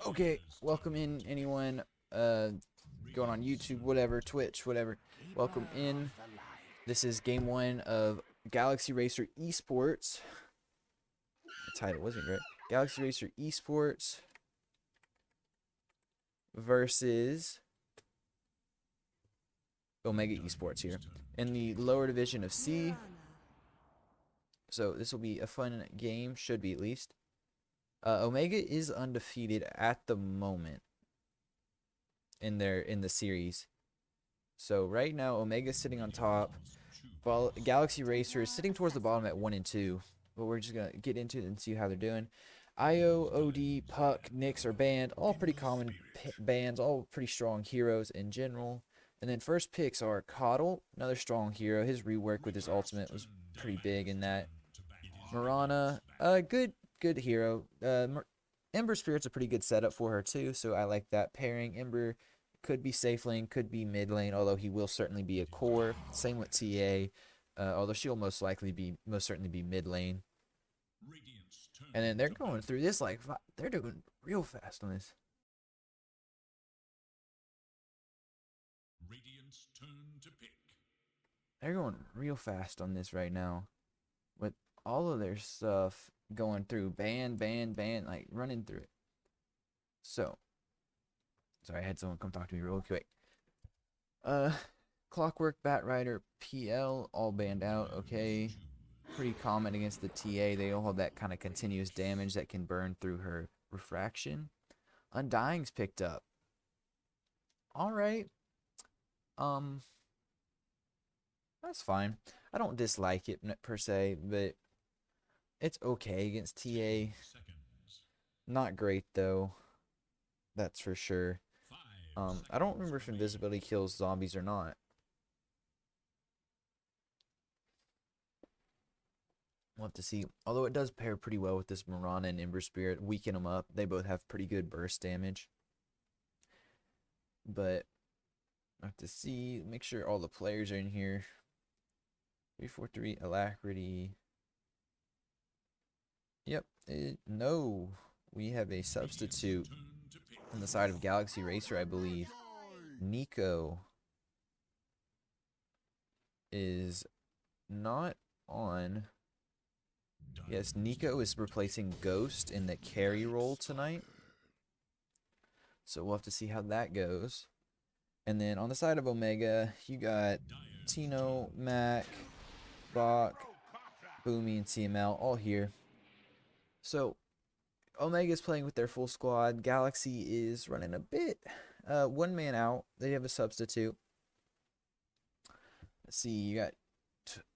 Okay, welcome in anyone going on YouTube, whatever, Twitch, whatever. Welcome in. This is game one of Galaxy Racer Esports. The title wasn't great. Galaxy Racer Esports versus Omega Esports here in the lower division of C. So this will be a fun game, should be at least. Omega is undefeated at the moment in the series. So right now Omega's sitting on top. Galaxy Racer is sitting towards the bottom at 1 and 2. But we're just gonna get into it and see how they're doing. IO, OD, Puck, Nyx are banned. All pretty common bans, all pretty strong heroes in general. And then first picks are Coddle, another strong hero. His rework with his ultimate was pretty big in that. Mirana, good hero. Ember Spirit's a pretty good setup for her too, so I like that pairing. Ember could be safe lane, could be mid lane, although he will certainly be a core. Same with TA, although she'll most certainly be mid lane. And then they're going through this like they're doing real fast on this. They're going real fast on this right now, with all of their stuff going through ban, like running through it. So, sorry, I had someone come talk to me real quick. Clockwork, Batrider, PL, all banned out. Okay, pretty common against the TA. They all have that kind of continuous damage that can burn through her refraction. Undying's picked up. All right. That's fine. I don't dislike it per se, but it's okay against TA. Not great though. That's for sure. I don't remember if invisibility kills zombies or not. We'll have to see. Although it does pair pretty well with this Mirana and Ember Spirit. Weaken them up. They both have pretty good burst damage. But I have to see. Make sure all the players are in here. 343 Alacrity. Yep. No. We have a substitute on the side of Galaxy Racer, I believe. Nico is not on. Yes, Nico is replacing Ghost in the carry role tonight. So we'll have to see how that goes. And then on the side of Omega, you got Tino, Mac, Bach, Boomy, and CML all here. So Omega's playing with their full squad. Galaxy is running a bit. One man out. They have a substitute. Let's see, you got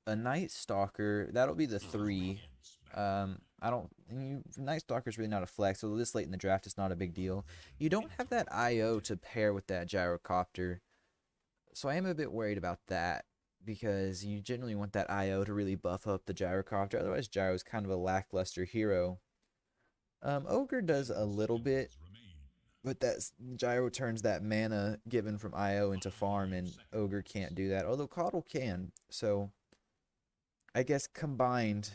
a Night Stalker. That'll be the 3. Night Stalker's really not a flex, so this late in the draft is not a big deal. You don't have that IO to pair with that gyrocopter, so I am a bit worried about that, because you generally want that IO to really buff up the gyrocopter. Otherwise, Gyro is kind of a lackluster hero. Ogre does a little bit, but that Gyro turns that mana given from IO into farm, and Ogre can't do that, although Coddle can. So I guess combined,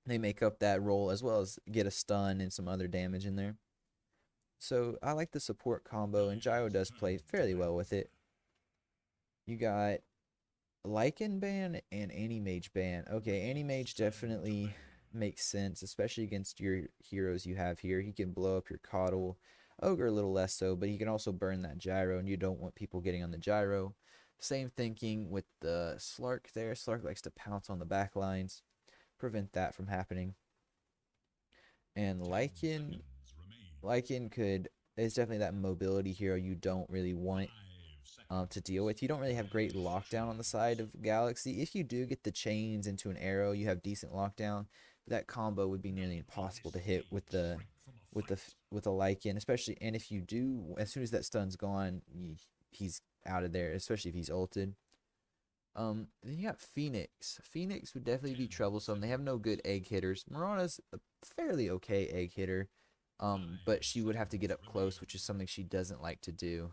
they make up that role, as well as get a stun and some other damage in there. So I like the support combo, and Gyro does play fairly well with it. You got Lycan ban and Anti-Mage ban. Okay, Anti-Mage definitely makes sense, especially against your heroes you have here. He can blow up your Coddle. Ogre a little less so, but he can also burn that Gyro, and you don't want people getting on the Gyro. Same thinking with the Slark there. Slark likes to pounce on the back lines, prevent that from happening. And Lycan is definitely that mobility hero you don't really want to deal with. You don't really have great lockdown on the side of Galaxy. If you do get the chains into an arrow, you have decent lockdown. That combo would be nearly impossible to hit with a Lycan, especially. And if you do, as soon as that stun's gone, he's out of there, especially if he's ulted. Then you got Phoenix. Phoenix would definitely be troublesome. They have no good egg hitters. Mirana's a fairly okay egg hitter, but she would have to get up close, which is something she doesn't like to do.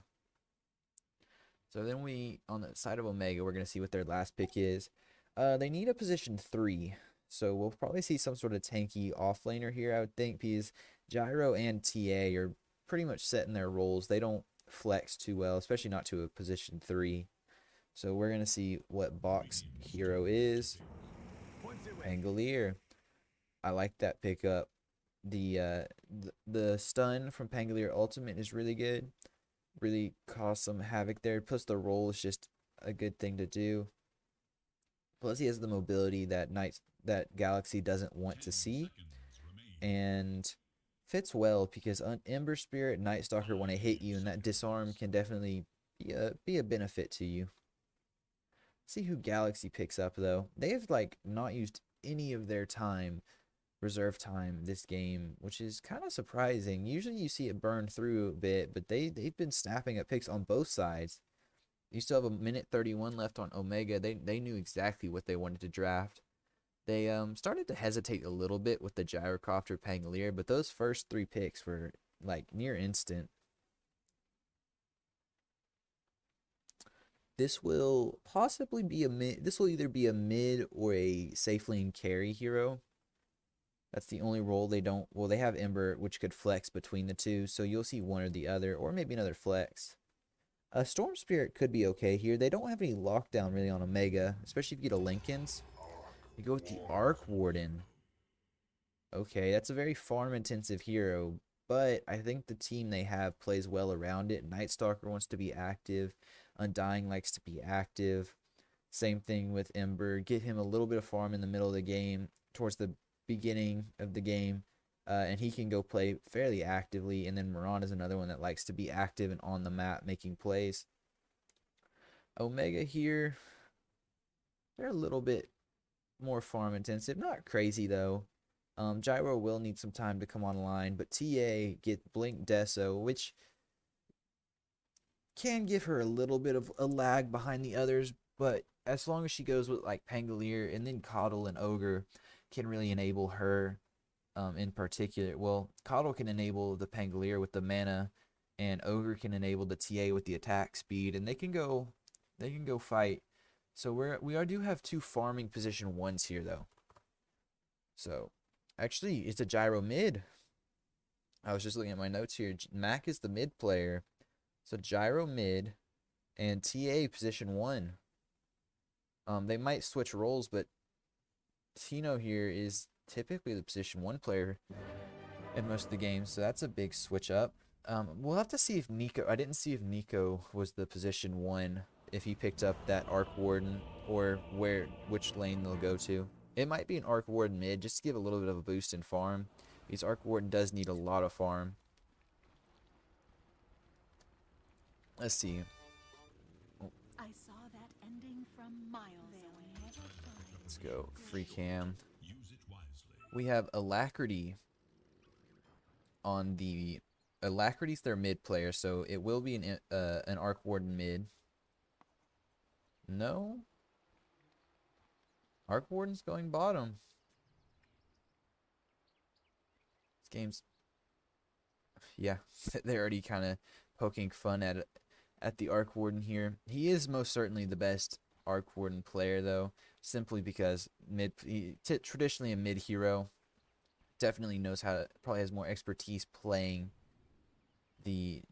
So then on the side of Omega, we're going to see what their last pick is. They need a position 3. So we'll probably see some sort of tanky offlaner here, I would think, because Gyro and TA are pretty much set in their roles. They don't flex too well, especially not to a position 3. So we're going to see what box hero is. Pangolier. I like that pickup. The stun from Pangolier Ultimate is really good. Really cause some havoc there. Plus the roll is just a good thing to do. Plus he has the mobility that Galaxy doesn't want to see, and fits well because Ember Spirit, Night Stalker want to hit you, and that disarm can definitely be a benefit to you. See who Galaxy picks up though. They have like not used any of their reserve time this game, which is kind of surprising. Usually you see it burn through a bit, but they've been snapping up picks on both sides. You still have a minute 31 left on Omega. They knew exactly what they wanted to draft. They started to hesitate a little bit with the Gyrocopter Pangolier, but those first 3 picks were like near instant. This will possibly be a mid. This will either be a mid or a safe lane carry hero. That's the only role they don't. Well, they have Ember, which could flex between the two, so you'll see one or the other, or maybe another flex. A Storm Spirit could be okay here. They don't have any lockdown really on Omega, especially if you get a Linken's. You go with the Arc Warden. Okay, that's a very farm-intensive hero, but I think the team they have plays well around it. Night Stalker wants to be active. Undying likes to be active. Same thing with Ember. Get him a little bit of farm in the middle of the game, towards the beginning of the game, and he can go play fairly actively. And then Moran is another one that likes to be active and on the map making plays. Omega here, they're a little bit more farm intensive. Not crazy though. Gyro will need some time to come online, but TA get Blink Deso, which can give her a little bit of a lag behind the others, but as long as she goes with like Pangolier and then Coddle and Ogre can really enable her in particular. Well, Coddle can enable the Pangolier with the mana, and Ogre can enable the TA with the attack speed, and they can go fight. So we do have 2 farming position 1s here though. So actually it's a Gyro mid. I was just looking at my notes here. Mac is the mid player. So Gyro mid and TA position 1. They might switch roles, but Tino here is typically the position 1 player in most of the games, so that's a big switch up. We'll have to see if Nico. I didn't see if Nico was the position 1, if he picked up that Arc Warden, or which lane they'll go to. It might be an Arc Warden mid, just to give a little bit of a boost in farm, because Arc Warden does need a lot of farm. Let's see. I saw that ending from miles away. Let's go free cam. We have Alacrity on the Alacrity's their mid player, so it will be an Arc Warden mid. No, Arc Warden's going bottom. This game's, yeah, they're already kind of poking fun at the Arc Warden here. He is most certainly the best Arc Warden player though, simply because traditionally a mid hero. Definitely knows how to, probably has more expertise playing the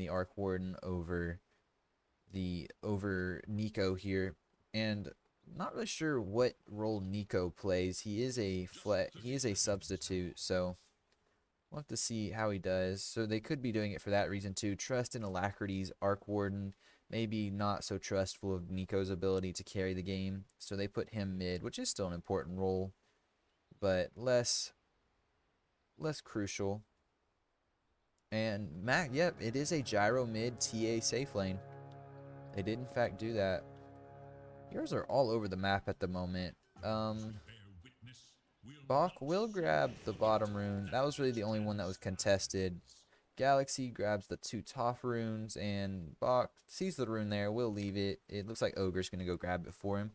Arc Warden over Nico here, and not really sure what role Nico plays. He is a substitute, so we'll have to see how he does. So they could be doing it for that reason too. Trust in Alacrity's Arc Warden, maybe not so trustful of Nico's ability to carry the game, so they put him mid, which is still an important role, but less crucial. And Mac, yep, it is a Gyro mid TA safe lane. They did in fact do that. Heroes are all over the map at the moment. Bach will grab the bottom rune. That was really the only one that was contested. Galaxy grabs the 2 top runes, and Bach sees the rune there, will leave it. It looks like Ogre's going to go grab it for him.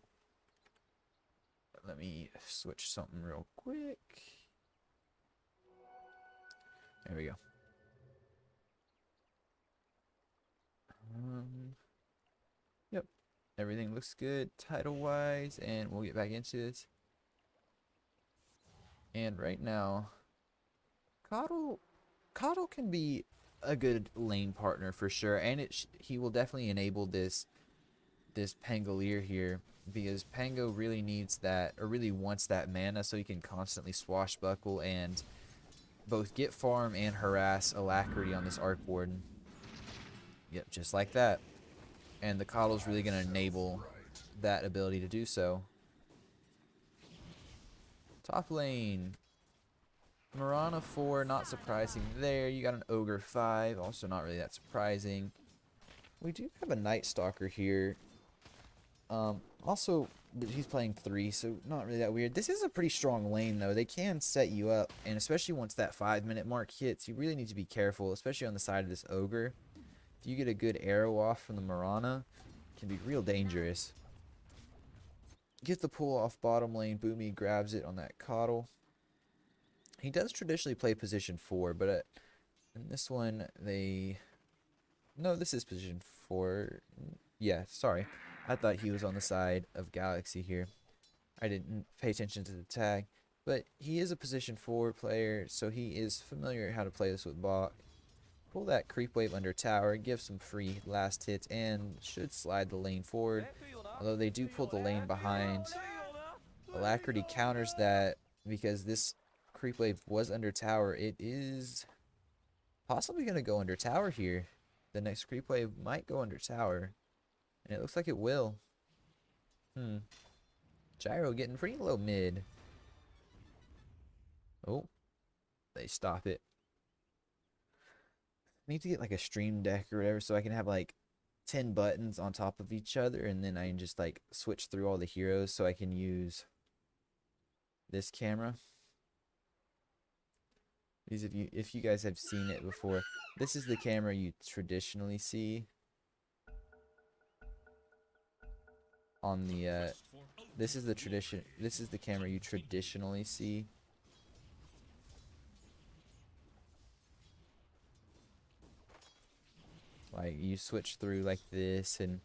Let me switch something real quick. There we go. Yep, everything looks good title-wise, and we'll get back into this. And right now, Coddle can be a good lane partner for sure, and he will definitely enable this Pangolier here, because Pango really needs that, or really wants that mana, so he can constantly swashbuckle and both get farm and harass Alacrity on this Arc Warden. Yep, just like that. And the Coddle's really going to enable that ability to do so. Top lane. Mirana 4, not surprising there. You got an Ogre 5, also not really that surprising. We do have a Night Stalker here. Also, he's playing 3, so not really that weird. This is a pretty strong lane, though. They can set you up, and especially once that 5-minute mark hits, you really need to be careful, especially on the side of this Ogre. If you get a good arrow off from the Mirana, it can be real dangerous. Get the pull off bottom lane. Boomy grabs it on that Coddle. He does traditionally play position 4, but in this one, no, this is position 4. Yeah, sorry. I thought he was on the side of Galaxy here. I didn't pay attention to the tag. But he is a position 4 player, so he is familiar how to play this with Bach. Pull that creep wave under tower, give some free last hits, and should slide the lane forward. Although they do pull the lane behind. Alacrity counters that because this creep wave was under tower. It is possibly going to go under tower here. The next creep wave might go under tower. And it looks like it will. Gyro getting pretty low mid. Oh, they stop it. I need to get like a stream deck or whatever so I can have like 10 buttons on top of each other, and then I can just like switch through all the heroes so I can use this camera. These of you, if you guys have seen it before, this is the camera you traditionally see on the this is the camera you traditionally see. Like you switch through like this and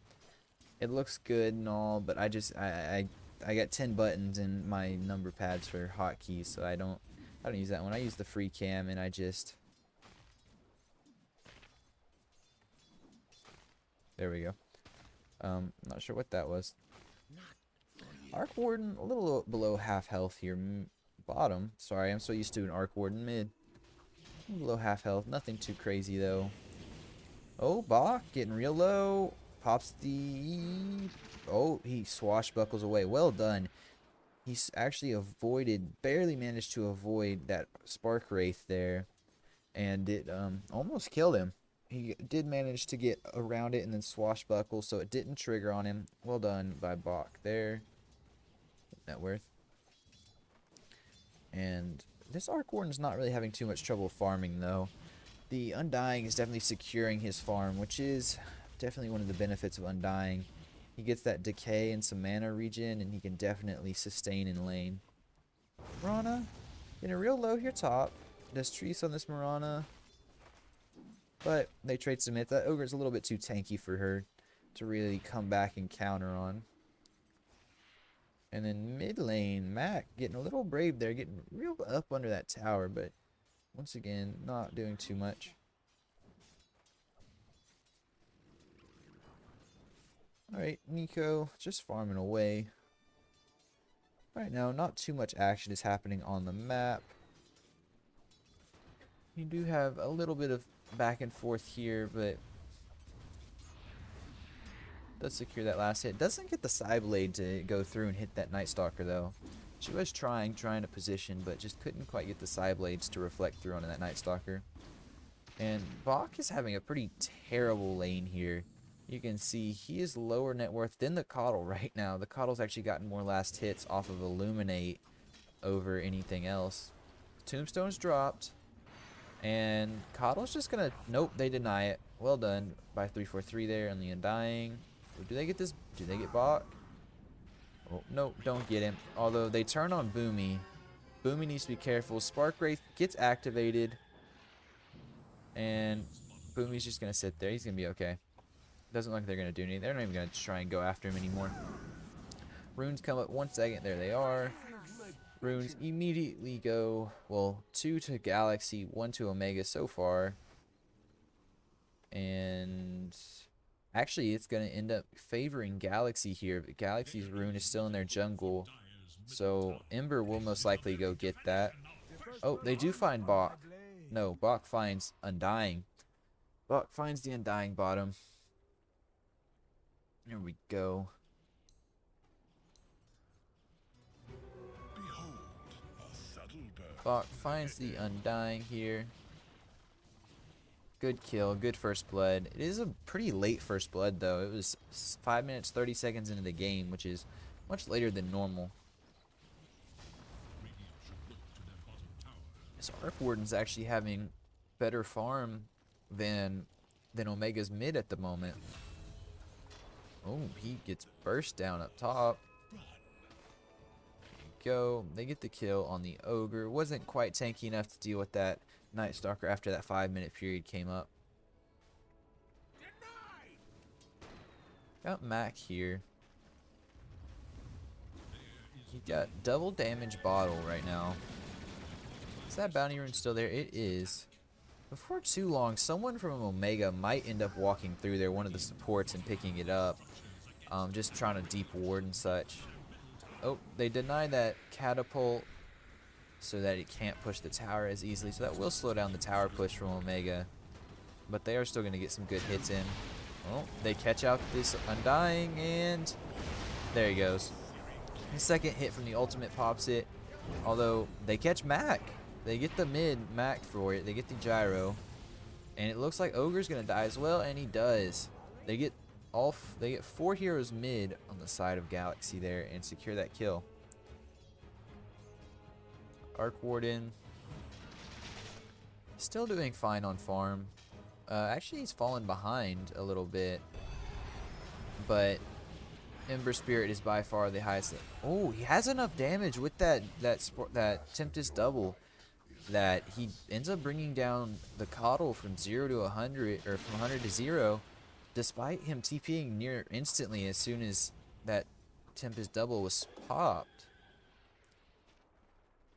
it looks good and all, but I got 10 buttons in my number pads for hotkeys, so I don't use that one. I use the free cam, and I just... There we go. Not sure what that was. Arc Warden, a little below half health here. Bottom. Sorry, I'm so used to an Arc Warden mid. Below half health. Nothing too crazy, though. Oh, Bach getting real low. Pops the... Oh, he swashbuckles away. Well done. He's actually barely managed to avoid that Spark Wraith there. And it almost killed him. He did manage to get around it and then swashbuckle, so it didn't trigger on him. Well done by Bach there. Net worth. And this Arc Warden's not really having too much trouble farming, though. The Undying is definitely securing his farm, which is definitely one of the benefits of Undying. He gets that decay and some mana regen, and he can definitely sustain in lane. Mirana, getting real low here top. Does Treese on this Mirana. But they trade submit. That Ogre's a little bit too tanky for her to really come back and counter on. And then mid lane, Mac getting a little brave there, getting real up under that tower, but once again, not doing too much. Alright, Nico just farming away. Right now, not too much action is happening on the map. You do have a little bit of back and forth here, but does secure that last hit. Doesn't get the Psyblade to go through and hit that Night Stalker, though. She was trying to position, but just couldn't quite get the Psyblades to reflect through onto that Night Stalker. And Bach is having a pretty terrible lane here. You can see he is lower net worth than the Coddle right now. The Coddle's actually gotten more last hits off of Illuminate over anything else. Tombstone's dropped. And Coddle's just gonna... Nope, they deny it. Well done by 343 there on the Undying. Do they get this? Do they get Bach? Oh, no, don't get him. Although they turn on Boomy. Boomy needs to be careful. Spark Wraith gets activated. And Boomy's just going to sit there. He's going to be okay. Doesn't look like they're going to do anything. They're not even going to try and go after him anymore. Runes come up 1 second. There they are. Runes immediately go, well, 2 to Galaxy, 1 to Omega so far. And actually, it's going to end up favoring Galaxy here. But Galaxy's rune is still in their jungle. So Ember will most likely go get that. Oh, they do find Bach. No, Bach finds Undying. Bach finds the Undying bottom. Here we go. Bach finds the Undying here. Good kill, good first blood. It is a pretty late first blood though. It was 5 minutes 30 seconds into the game, which is much later than normal. This Arc Warden's actually having better farm than Omega's mid at the moment. Oh, he gets burst down up top. Go. They get the kill on the Ogre. Wasn't quite tanky enough to deal with that Night Stalker after that 5-minute period came up. Got Mac here. He got double damage bottle right now. Is that bounty rune still there? It is. Before too long, someone from Omega might end up walking through there, one of the supports, and picking it up. Just trying to deep ward and such. Oh, they deny that catapult so that it can't push the tower as easily. So that will slow down the tower push from Omega. But they are still going to get some good hits in. Oh, they catch out this Undying, and there he goes. The second hit from the ultimate pops it. Although they catch Mac. They get the mid Mac for it. They get the gyro. And it looks like Ogre's going to die as well, and he does. They get 4 heroes mid on the side of Galaxy there and secure that kill. Arc Warden still doing fine on farm. Actually, he's fallen behind a little bit, but Ember Spirit is by far the highest. Oh, he has enough damage with that Tempest double that he ends up bringing down the Coddle from 0 to 100, or from 100 to 0, despite him TPing near instantly as soon as that Tempest double was popped.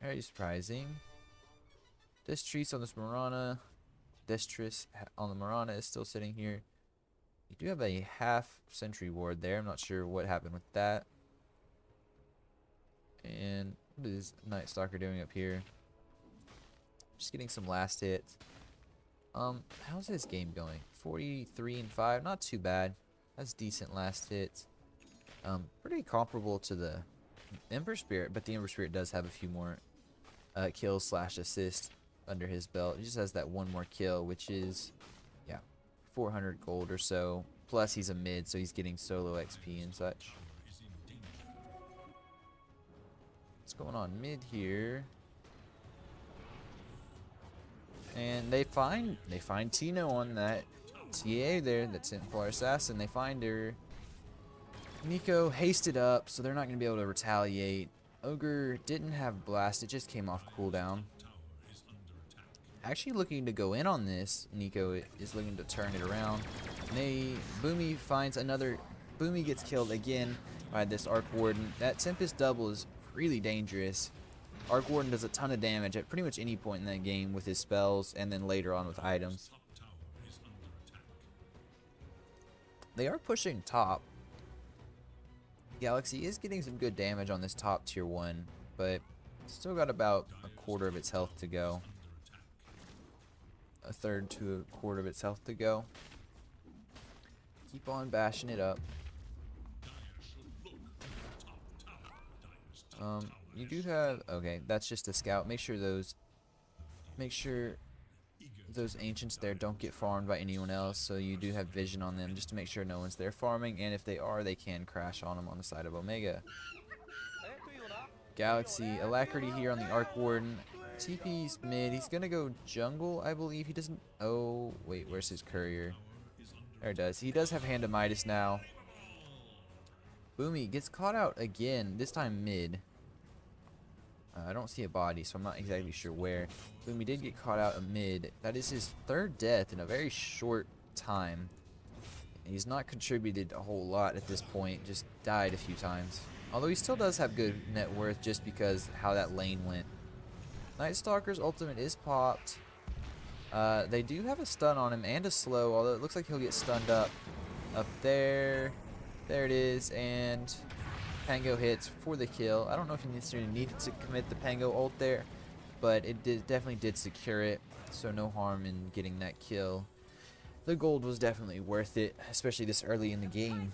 Very surprising. Destrice on this Mirana. Destrice on the Mirana is still sitting here. You do have a half sentry ward there. I'm not sure what happened with that. And what is Night Stalker doing up here? Just getting some last hits. How's this game going? 43-5, not too bad. That's decent last hits. Pretty comparable to the Ember Spirit, but the Ember Spirit does have a few more kills slash assists under his belt. He just has that one more kill, which is, yeah, 400 gold or so. Plus he's a mid, so he's getting solo XP and such. What's going on mid here? And they find Tino on that TA there, that Templar Assassin. They find her. Nico hasted up, so they're not going to be able to retaliate. Ogre didn't have blast, it just came off cooldown. Actually looking to go in on this. Nico is looking to turn it around. Boomy finds another. Boomy gets killed again by this Arc Warden. That Tempest double is really dangerous. Arc Warden does a ton of damage at pretty much any point in that game with his spells, and then later on with items. They are pushing top. Galaxy is getting some good damage on this top tier 1, but still got about a quarter of its health to go. A third to a quarter of its health to go. Keep on bashing it up. You do have, okay, that's just a scout. Make sure those ancients there don't get farmed by anyone else, so you do have vision on them just to make sure no one's there farming, and if they are, they can crash on them on the side of Omega. Galaxy Alacrity here on the Arc Warden. TP's mid. He's gonna go jungle, I believe. He doesn't. Oh wait, where's his courier? There it does. He does have Hand of Midas now. Boomy gets caught out again, this time mid. I don't see a body, so I'm not exactly sure where. Boomy did get caught out mid. That is his third death in a very short time. He's not contributed a whole lot at this point, just died a few times. Although he still does have good net worth just because how that lane went. Night Stalker's ultimate is popped. They do have a stun on him and a slow, although it looks like he'll get stunned up there. There it is, and Pango hits for the kill. I don't know if he necessarily needed to commit the Pango ult there, but it definitely did secure it, so no harm in getting that kill. The gold was definitely worth it, especially this early in the game.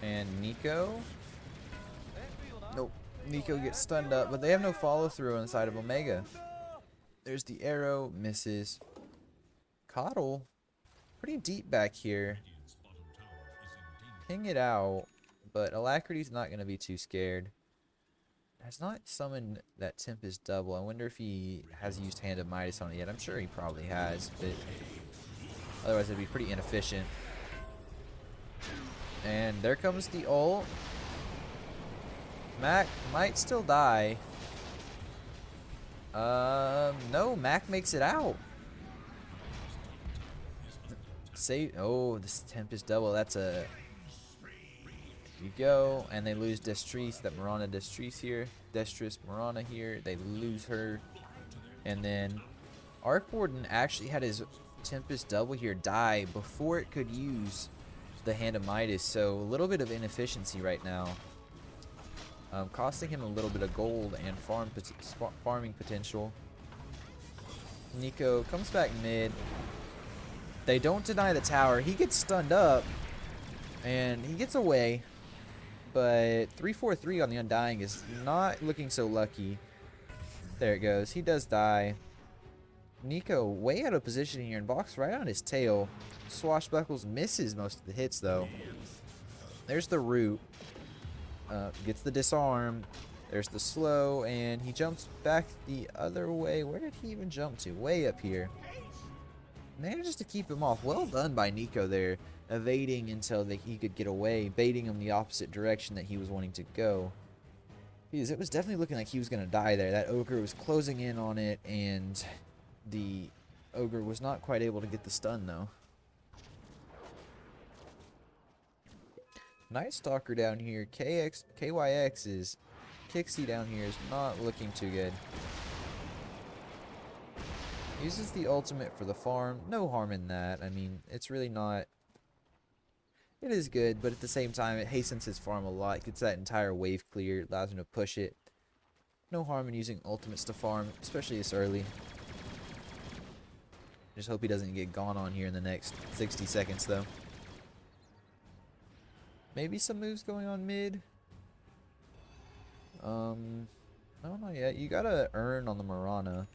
And Nico? Nope. Nico gets stunned up, but they have no follow through on the side of Omega. There's the arrow, misses. Coddle, pretty deep back here. Ping it out, but Alacrity's not going to be too scared. Has not summoned that Tempest double. I wonder if he has used Hand of Midas on it yet. I'm sure he probably has, but otherwise it'd be pretty inefficient. And there comes the ult. Mac might still die. No, Mac makes it out. Save. Oh, this Tempest double. That's a. There you go. And they lose Destrice. That Mirana Destrice here. Destrice Mirana here. They lose her. And then Arc Warden actually had his Tempest double here die before it could use the Hand of Midas. So a little bit of inefficiency right now. Costing him a little bit of gold and farming potential. Nico comes back mid. They don't deny the tower. He gets stunned up, and he gets away. But 3-4-3 on the Undying is not looking so lucky. There it goes. He does die. Nico way out of position here and box right on his tail. Swashbuckles misses most of the hits, though. There's the root. Gets the disarm. There's the slow, and he jumps back the other way. Where did he even jump to? Way up here. Manages to keep him off. Well done by Nico there, evading until he could get away, baiting him the opposite direction that he was wanting to go. Because it was definitely looking like he was going to die there. That Ogre was closing in on it, and the Ogre was not quite able to get the stun, though. Night Stalker down here. KYX's Kixie down here is not looking too good. Uses the ultimate for the farm. No harm in that. I mean, it's really not. It is good, but at the same time, it hastens his farm a lot. Gets that entire wave clear. Allows him to push it. No harm in using ultimates to farm, especially this early. Just hope he doesn't get gone on here in the next 60 seconds, though. Maybe some moves going on mid. No, not yet. You gotta earn on the Mirana.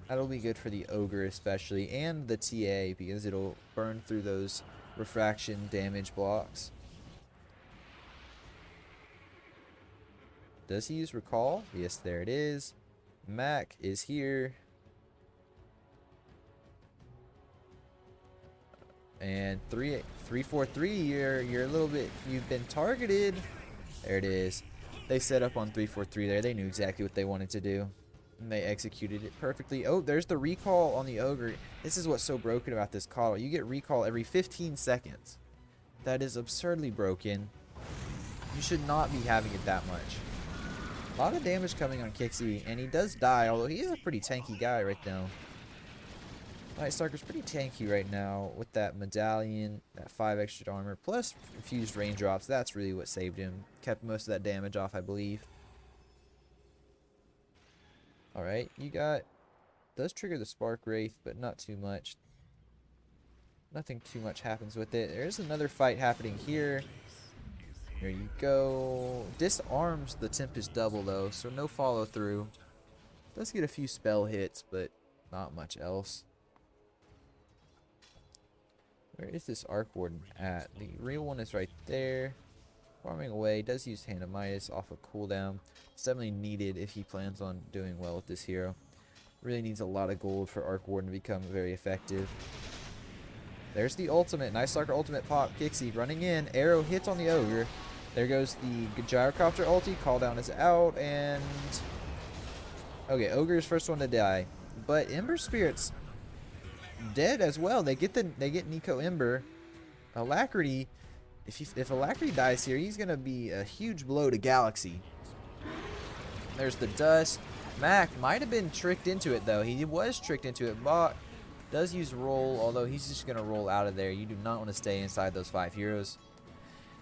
That'll be good for the Ogre especially, and the TA, because it'll burn through those refraction damage blocks. Does he use Recall? Yes, there it is. Mac is here. And 3-4-3, you're a little bit, you've been targeted. There it is. They set up on 3-4-3 there. They knew exactly what they wanted to do. And they executed it perfectly. Oh, there's the recall on the Ogre. This is what's so broken about this Coddle. You get recall every 15 seconds. That is absurdly broken. You should not be having it that much. A lot of damage coming on Kixie, and he does die, although he is a pretty tanky guy right now. Night Stalker's pretty tanky right now with that medallion, that 5 extra armor, plus infused raindrops. That's really what saved him. Kept most of that damage off, I believe. Alright, you got... Does trigger the Spark Wraith, but not too much. Nothing too much happens with it. There's another fight happening here. There you go. Disarms the Tempest double, though, so no follow through. Does get a few spell hits, but not much else. Where is this Arc Warden at? The real one is right there. Farming away. Does use Hand of Midas off a cooldown. It's definitely needed if he plans on doing well with this hero. Really needs a lot of gold for Arc Warden to become very effective. There's the ultimate. Night Stalker ultimate pop. Kixie running in. Arrow hits on the Ogre. There goes the Gyrocopter ulti. Call down is out. And... okay, Ogre is first one to die. But Ember Spirit's dead as well. They get Nico Ember. Alacrity, if Alacrity dies here, he's gonna be a huge blow to Galaxy. There's the dust. Mac might have been tricked into it though. He was tricked into it. Bot does use roll, although he's just gonna roll out of there. You do not want to stay inside those 5 heroes.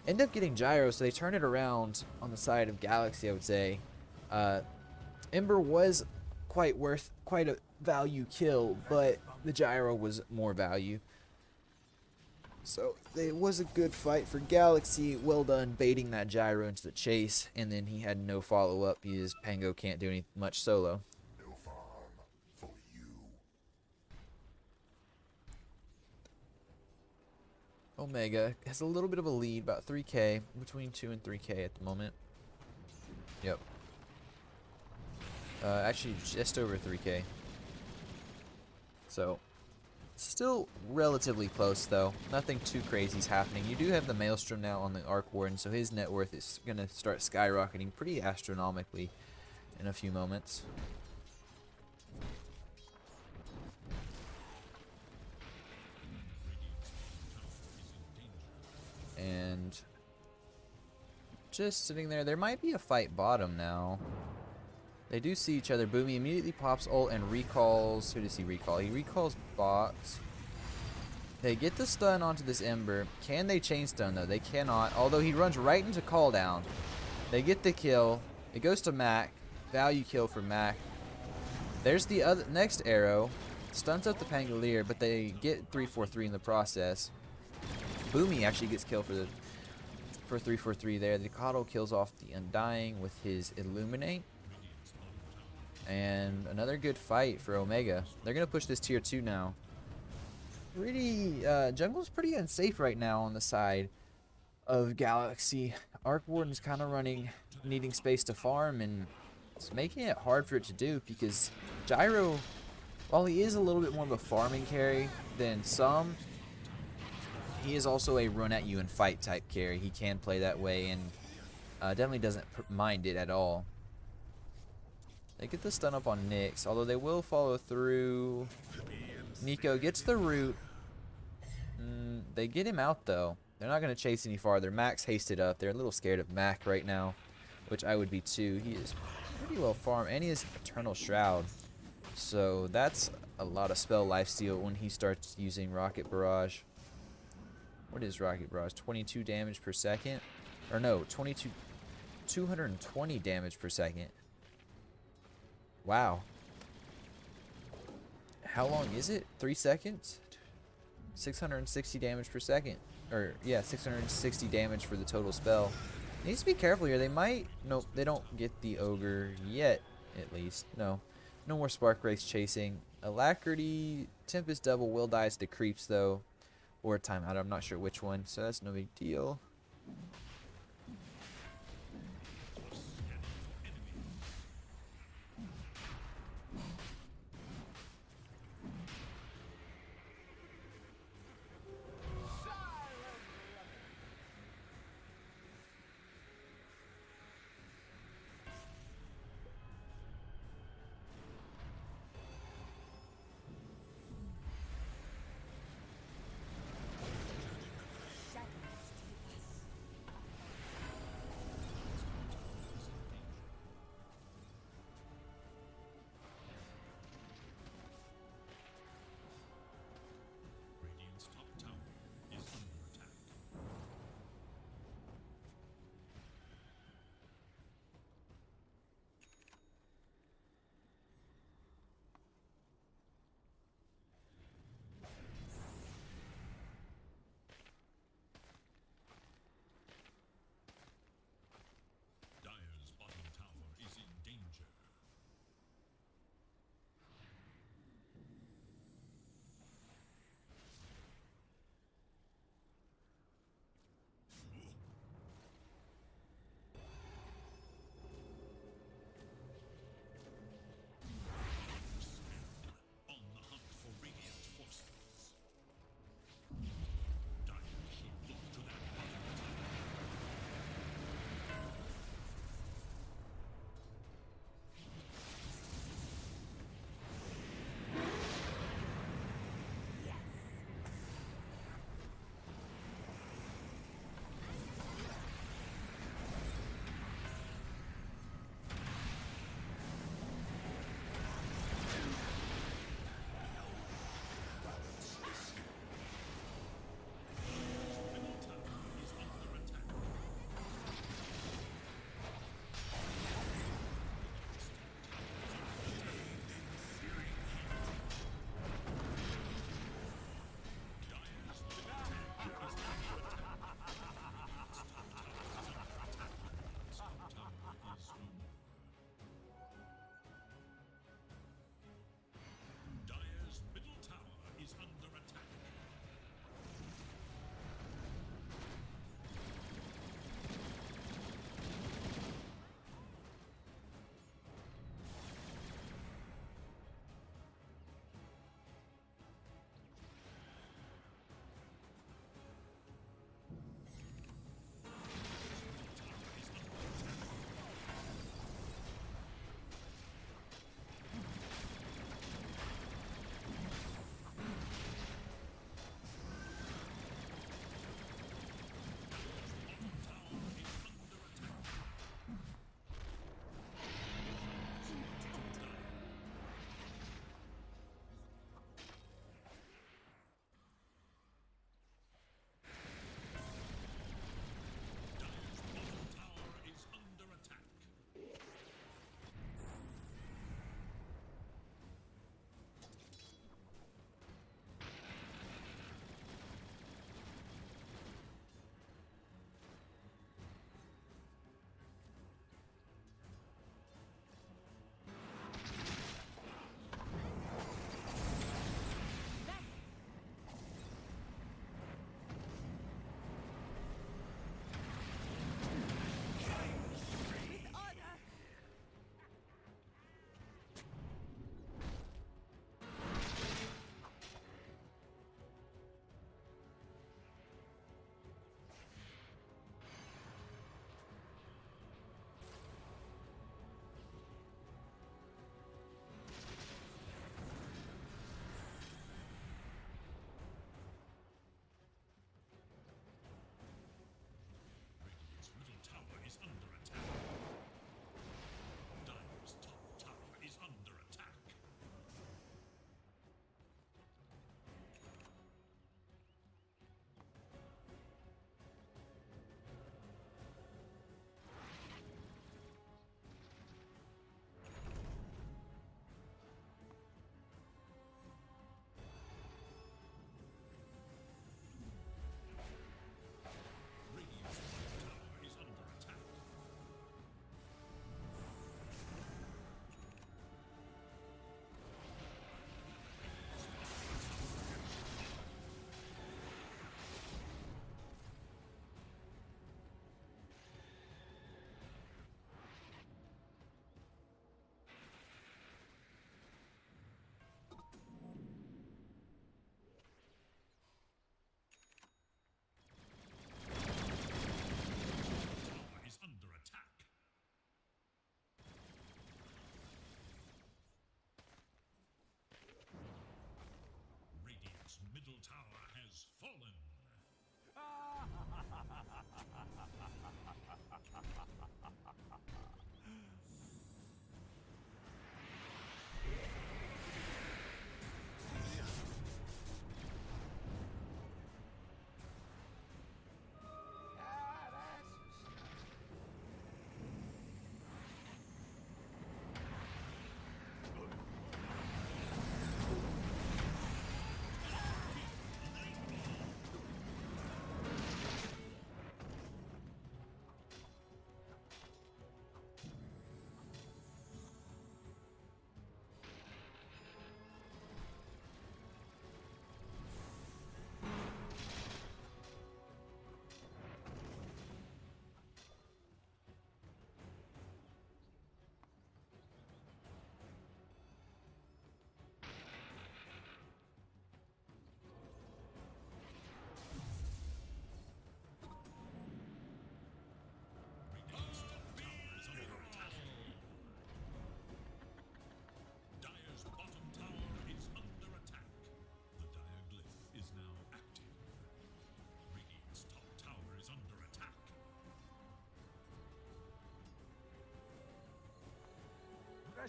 End up getting gyro, so they turn it around on the side of Galaxy, I would say. Ember was quite a value kill, but the gyro was more value. So it was a good fight for Galaxy. Well done baiting that gyro into the chase, and then he had no follow-up because Pango can't do much solo. No farm for you. Omega has a little bit of a lead, about 3k, between 2 and 3k at the moment. Yep. Actually, just over 3k. So, still relatively close, though. Nothing too crazy is happening. You do have the Maelstrom now on the Arc Warden, so his net worth is going to start skyrocketing pretty astronomically in a few moments. And just sitting there. There might be a fight bottom now. They do see each other. Boomy immediately pops ult and recalls. Who does he recall? He recalls bots. They get the stun onto this Ember. Can they chain stun though? They cannot. Although he runs right into call down. They get the kill. It goes to Mac. Value kill for Mac. There's the other next arrow. Stuns up the Pangolier, but they get 3-4-3 in the process. Boomy actually gets killed for 3-4-3 there. The Coddle kills off the Undying with his Illuminate. And another good fight for Omega. They're going to push this tier 2 now. Jungle's pretty unsafe right now on the side of Galaxy. Arc Warden's kind of needing space to farm, and it's making it hard for it to do because Gyro, while he is a little bit more of a farming carry than some, he is also a run at you and fight type carry. He can play that way and definitely doesn't mind it at all. They get the stun up on Nyx, although they will follow through. Nico gets the root. They get him out though. They're not going to chase any farther. Mac's hasted up. They're a little scared of Mac right now, which I would be too. He is pretty well farmed, and he has Eternal Shroud. So that's a lot of spell lifesteal when he starts using Rocket Barrage. What is Rocket Barrage? 22 damage per second? Or no, 220 damage per second. Wow. How long is it? 3 seconds? 660 damage per second. Or, yeah, 660 damage for the total spell. Needs to be careful here. They might... Nope, they don't get the Ogre yet, at least. No. No more Spark Wraiths chasing. Alacrity, Tempest Double will die to creeps, though. Or timeout. I'm not sure which one, so that's no big deal.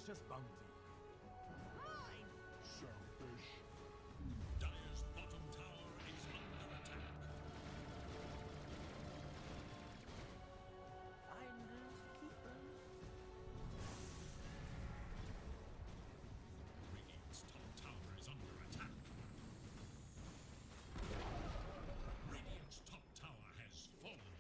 precious bounty. Selfish. Dire's bottom tower is under attack. Finders, keepers. Radiant's top tower is under attack. Radiant's top tower has fallen.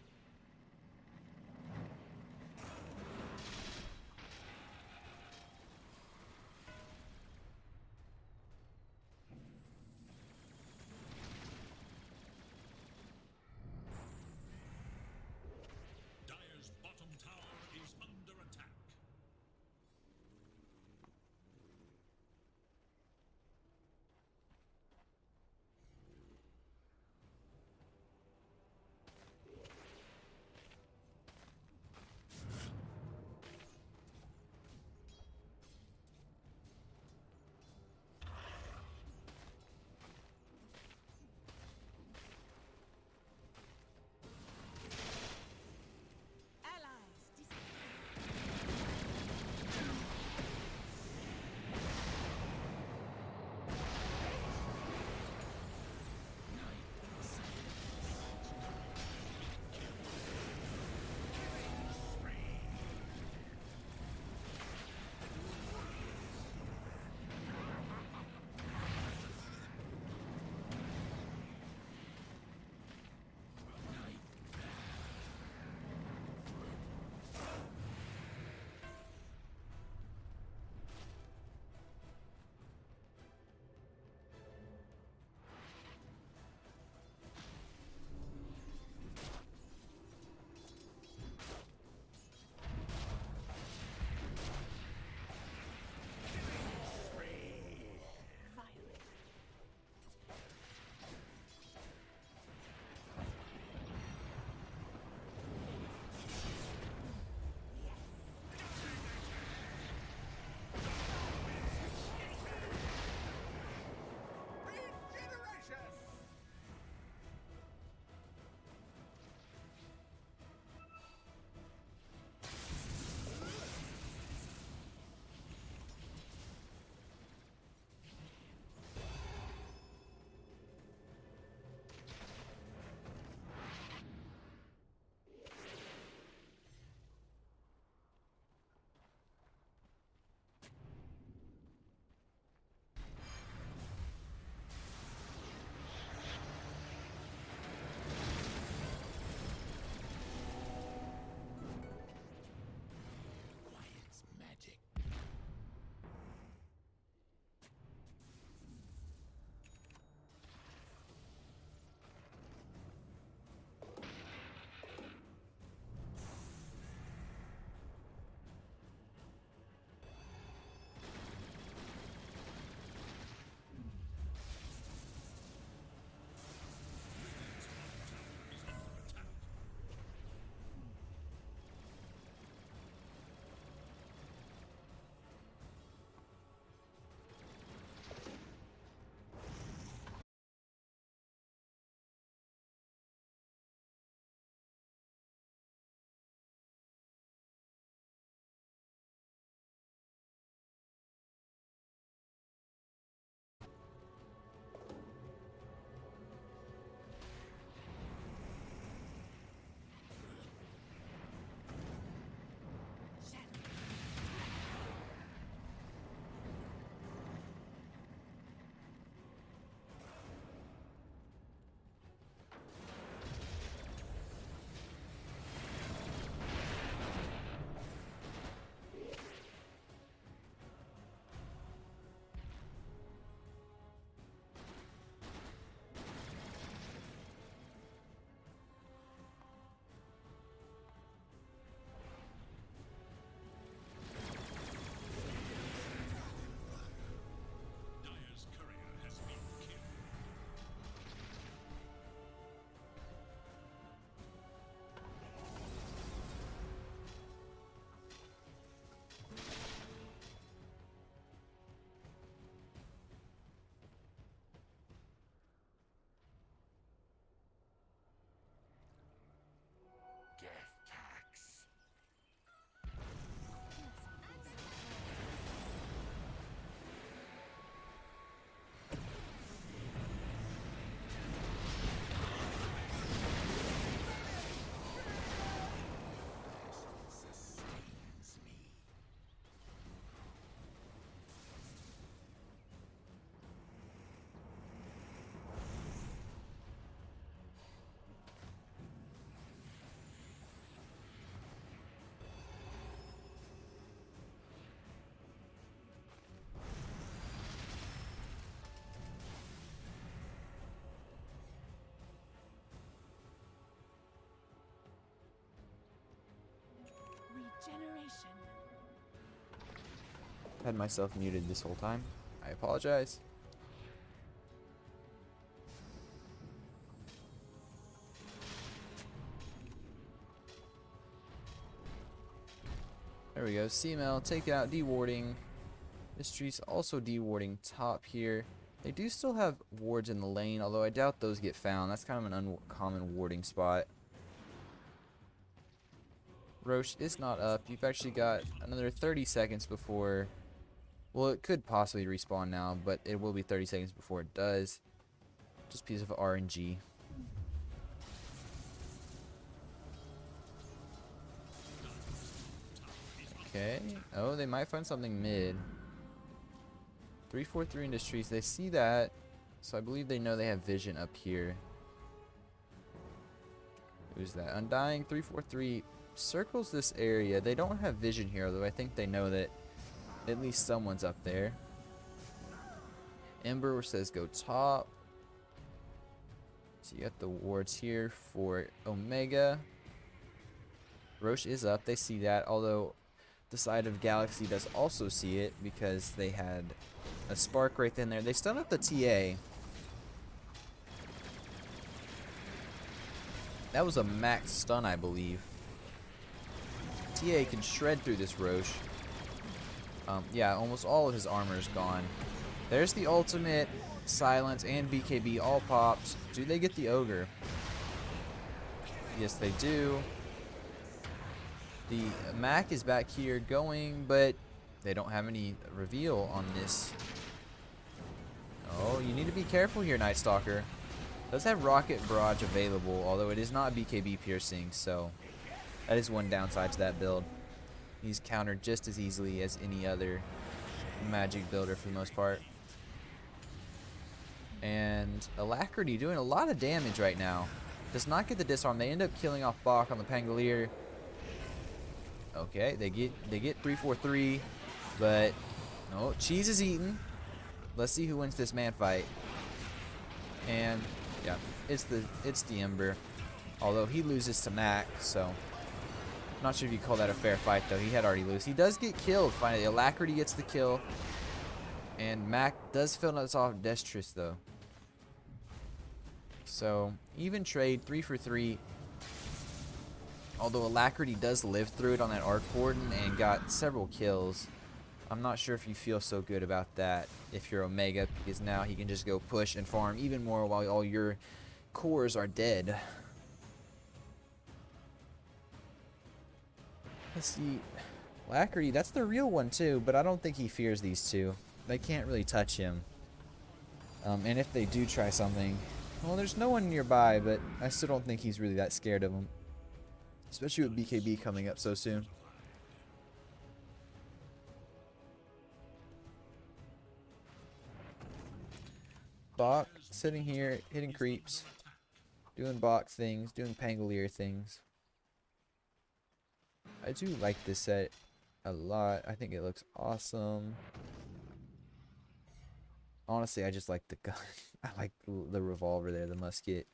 generation. Had myself muted this whole time. I apologize. There we go. CML, take out, dewarding. Mysteries also dewarding top here. They do still have wards in the lane, although I doubt those get found. That's kind of an uncommon warding spot. Roche is not up. You've actually got another 30 seconds before... Well, it could possibly respawn now, but it will be 30 seconds before it does. Just a piece of RNG. Okay. Oh, they might find something mid. 343 Industries. They see that, so I believe they know they have vision up here. Who's that? Undying 343 circles this area. They don't have vision here, though I think they know that at least someone's up there. Ember says go top. So you got the wards here for Omega. Roche is up. They see that, although the side of Galaxy does also see it because they had a spark right then there. They stun up the TA. That was a max stun, I believe. TA can shred through this Roche. Yeah, almost all of his armor is gone. There's the ultimate, Silence, and BKB all popped. Do they get the Ogre? Yes, they do. The Mac is back here going, but they don't have any reveal on this. Oh, you need to be careful here, Night Stalker. Does have Rocket Barrage available, although it is not BKB piercing, so that is one downside to that build. He's countered just as easily as any other magic builder for the most part. And Alacrity doing a lot of damage right now. Does not get the disarm. They end up killing off Bach on the Pangolier. Okay, they get 343, but no, cheese is eaten. Let's see who wins this man fight. And yeah, it's the Ember. Although he loses to Mac, so not sure if you call that a fair fight though. He had already lost. He does get killed finally. Alacrity gets the kill. And Mac does finish off Destris though. So even trade, 3 for 3. Although Alacrity does live through it on that Arc Warden and got several kills. I'm not sure if you feel so good about that if you're Omega, because now he can just go push and farm even more while all your cores are dead. Let's see. Alacrity, that's the real one too, but I don't think he fears these two. They can't really touch him. And if they do try something, well, there's no one nearby, but I still don't think he's really that scared of them. Especially with BKB coming up so soon. Bach sitting here, hitting creeps, doing Bach things, doing Pangolier things. I do like this set a lot. I think it looks awesome. Honestly, I just like the gun. I like the revolver there, the musket.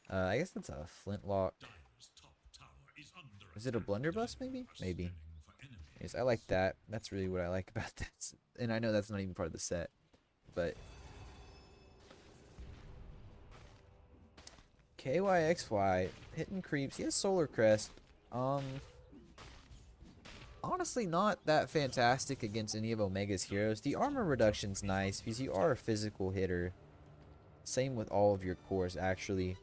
I guess that's a flintlock. Is it a blunderbuss maybe? Maybe. Yes, I like that. That's really what I like about this. And I know that's not even part of the set. But KYXY hitting creeps. He has Solar Crest. Honestly, not that fantastic against any of Omega's heroes. The armor reduction's nice because you are a physical hitter. Same with all of your cores, actually.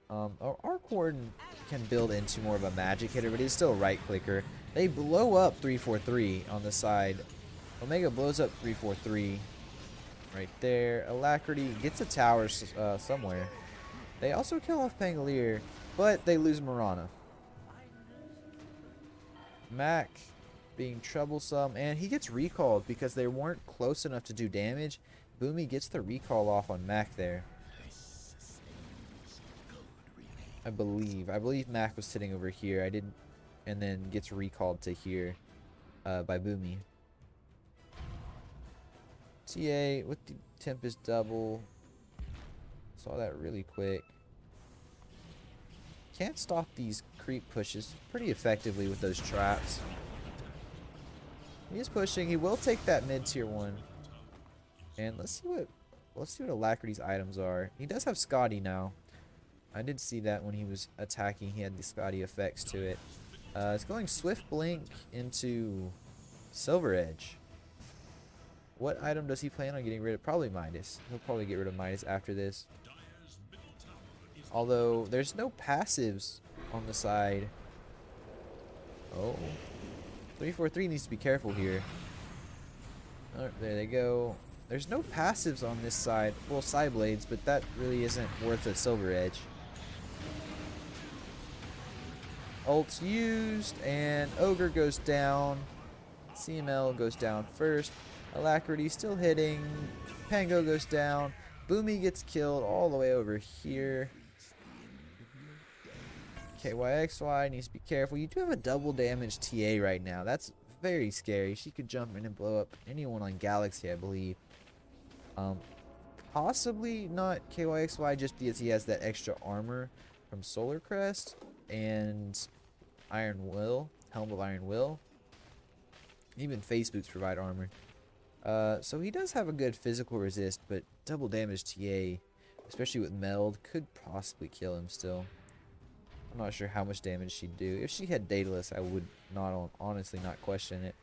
Arc Warden can build into more of a magic hitter, but he's still a right clicker. They blow up 343 on the side. Omega blows up 343 right there. Alacrity gets a tower somewhere. They also kill off Pangolier, but they lose Mirana. Mac being troublesome, and he gets recalled because they weren't close enough to do damage. Boomy gets the recall off on Mac there. I believe Mac was sitting over here. I didn't, and then gets recalled to here by Boomy. TA with the Tempest double. Saw that really quick. Can't stop these creep pushes pretty effectively with those traps. He is pushing. He will take that mid tier 1. And let's see what Alacrity's items are. He does have Scotty now. I did see that when he was attacking, he had the Scotty effects to it. It's going Swift Blink into Silver Edge. What item does he plan on getting rid of? Probably Midas. He'll probably get rid of Midas after this. Although, there's no passives on the side. Oh. 343 needs to be careful here. Oh, there they go. There's no passives on this side. Well, side blades, but that really isn't worth a Silver Edge. Ult's used, and Ogre goes down. CML goes down first. Alacrity still hitting. Pango goes down. Boomy gets killed all the way over here. KYXY needs to be careful. You do have a double damage TA right now. That's very scary. She could jump in and blow up anyone on Galaxy, I believe. Possibly not KYXY just because he has that extra armor from Solar Crest and Iron Will, Helm of Iron Will. Even face boots provide armor. So he does have a good physical resist, but double damage TA, especially with Meld, could possibly kill him still. I'm not sure how much damage she'd do. If she had Daedalus, I would honestly not question it.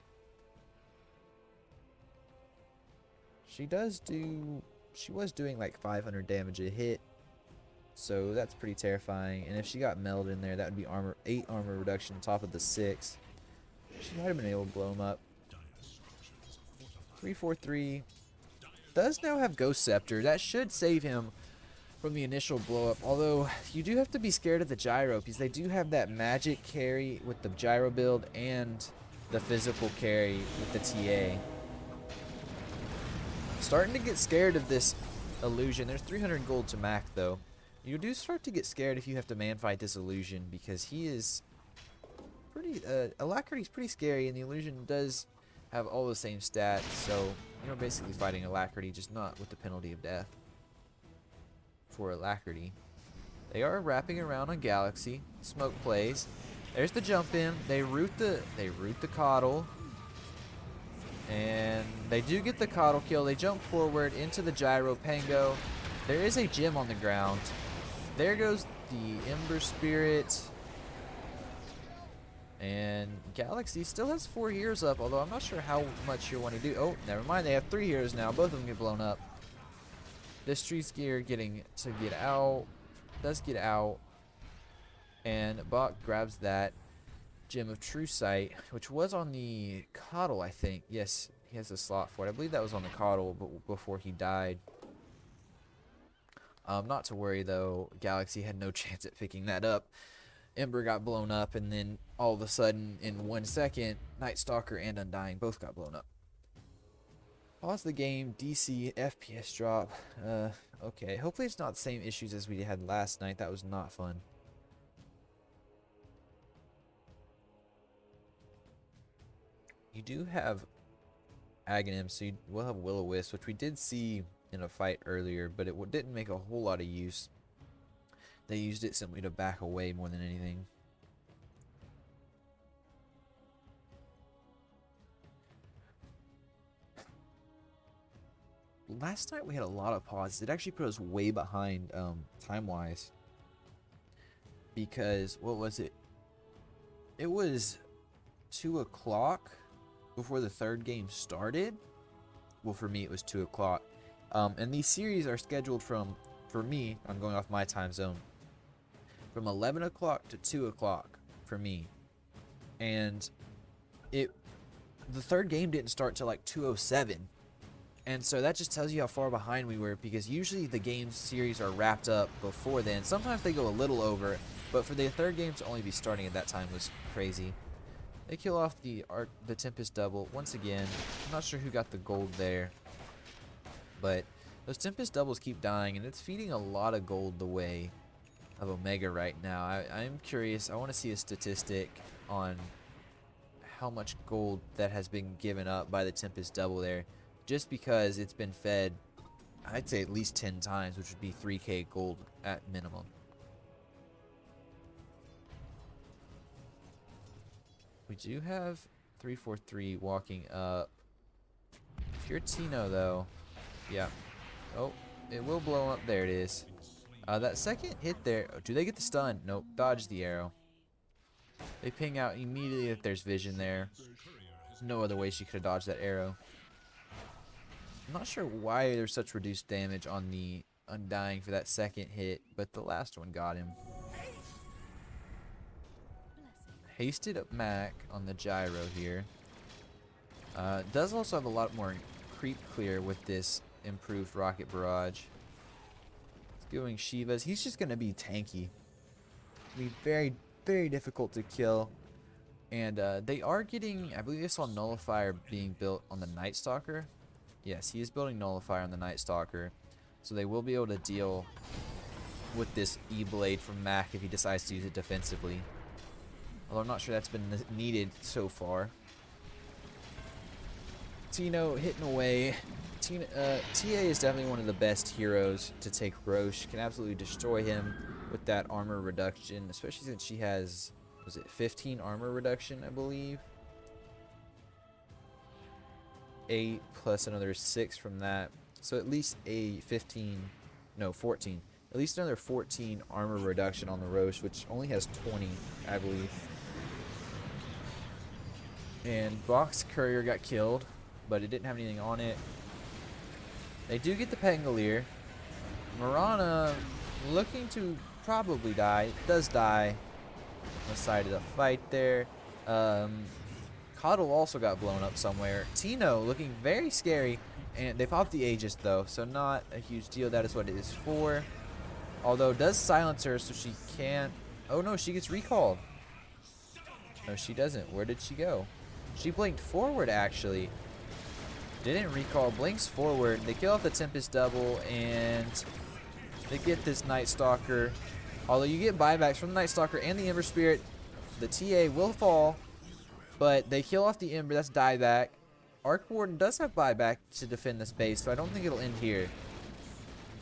She was doing like 500 damage a hit, so that's pretty terrifying. And if she got Meld in there, that would be 8 armor reduction on top of the 6. She might have been able to blow him up. 343 does now have Ghost Scepter. That should save him from the initial blow up, although you do have to be scared of the gyro because they do have that magic carry with the gyro build and the physical carry with the TA. Starting to get scared of this illusion. There's 300 gold to Mac though. You do start to get scared if you have to man fight this illusion because he is pretty Alacrity's pretty scary, and the illusion does have all the same stats, so you're basically fighting Alacrity, just not with the penalty of death for Alacrity. They are wrapping around on Galaxy. Smoke plays. There's the jump in. They root the coddle. And they do get the coddle kill. They jump forward into the gyro Pango. There is a gem on the ground. There goes the Ember Spirit. And Galaxy still has 4 heroes up, although I'm not sure how much you want to do. Oh, never mind. They have 3 heroes now. Both of them get blown up. This Tree Skier getting to get out. Does get out. And Bach grabs that Gem of True Sight, which was on the Coddle, I think. Yes, he has a slot for it. I believe that was on the Coddle before he died. Not to worry, though. Galaxy had no chance at picking that up. Ember got blown up, and then all of a sudden, in 1 second, Night Stalker and Undying both got blown up. Pause the game, DC, FPS drop. Okay, hopefully it's not the same issues as we had last night. That was not fun. You do have Aghanim, so you will have Will-O-Wisp, which we did see in a fight earlier, but it didn't make a whole lot of use. They used it simply to back away more than anything. Last night we had a lot of pauses. It actually put us way behind time-wise. Because, what was it? It was 2 o'clock before the third game started. Well, for me it was 2 o'clock. And these series are scheduled from, for me, I'm going off my time zone, from 11 o'clock to 2 o'clock for me. And the third game didn't start till like 2:07. And so that just tells you how far behind we were, because usually the game series are wrapped up before then. Sometimes they go a little over, but for the third game to only be starting at that time was crazy. They kill off the Tempest double once again. I'm not sure who got the gold there, but those Tempest doubles keep dying, and it's feeding a lot of gold the way of Omega right now. I'm curious. I want to see a statistic on how much gold that has been given up by the Tempest double there, just because it's been fed, I'd say at least 10 times, which would be 3k gold at minimum. We do have 343 walking up. If you're Tino, though, yeah. Oh, it will blow up. There it is. That second hit there. Oh, do they get the stun? Nope. Dodge the arrow. They ping out immediately if there's vision there. There's no other way she could have dodged that arrow. I'm not sure why there's such reduced damage on the Undying for that second hit, but the last one got him. Hasted up Mac on the gyro here. Does also have a lot more creep clear with this improved rocket barrage. He's going Shivas. He's just going to be tanky. Be very, very difficult to kill. And they are getting, I believe I saw Nullifier being built on the Night Stalker. Yes, he is building Nullifier on the Night Stalker. So they will be able to deal with this E-Blade from Mac if he decides to use it defensively. Although I'm not sure that's been needed so far. Tino hitting away. TA is definitely one of the best heroes to take Roche. Can absolutely destroy him with that armor reduction, especially since she has, was it 15 armor reduction, I believe? 8 plus another 6 from that. So at least a 14. At least another 14 armor reduction on the Roche, which only has 20, I believe. And Box Courier got killed, but it didn't have anything on it. They do get the Pangolier. Mirana looking to probably die. It does die on the side of the fight there. Coddle also got blown up somewhere. Tino looking very scary. And they popped the Aegis though, so not a huge deal. That is what it is for. Although it does silence her, so she can't. Oh no, she gets recalled. No, she doesn't. Where did she go? She blinked forward actually. Didn't recall, blinks forward. They kill off the Tempest double and they get this Night Stalker. Although you get buybacks from the Night Stalker and the Ember Spirit, the TA will fall, but they kill off the Ember. That's dieback. Arc Warden does have buyback to defend this base, so I don't think it'll end here.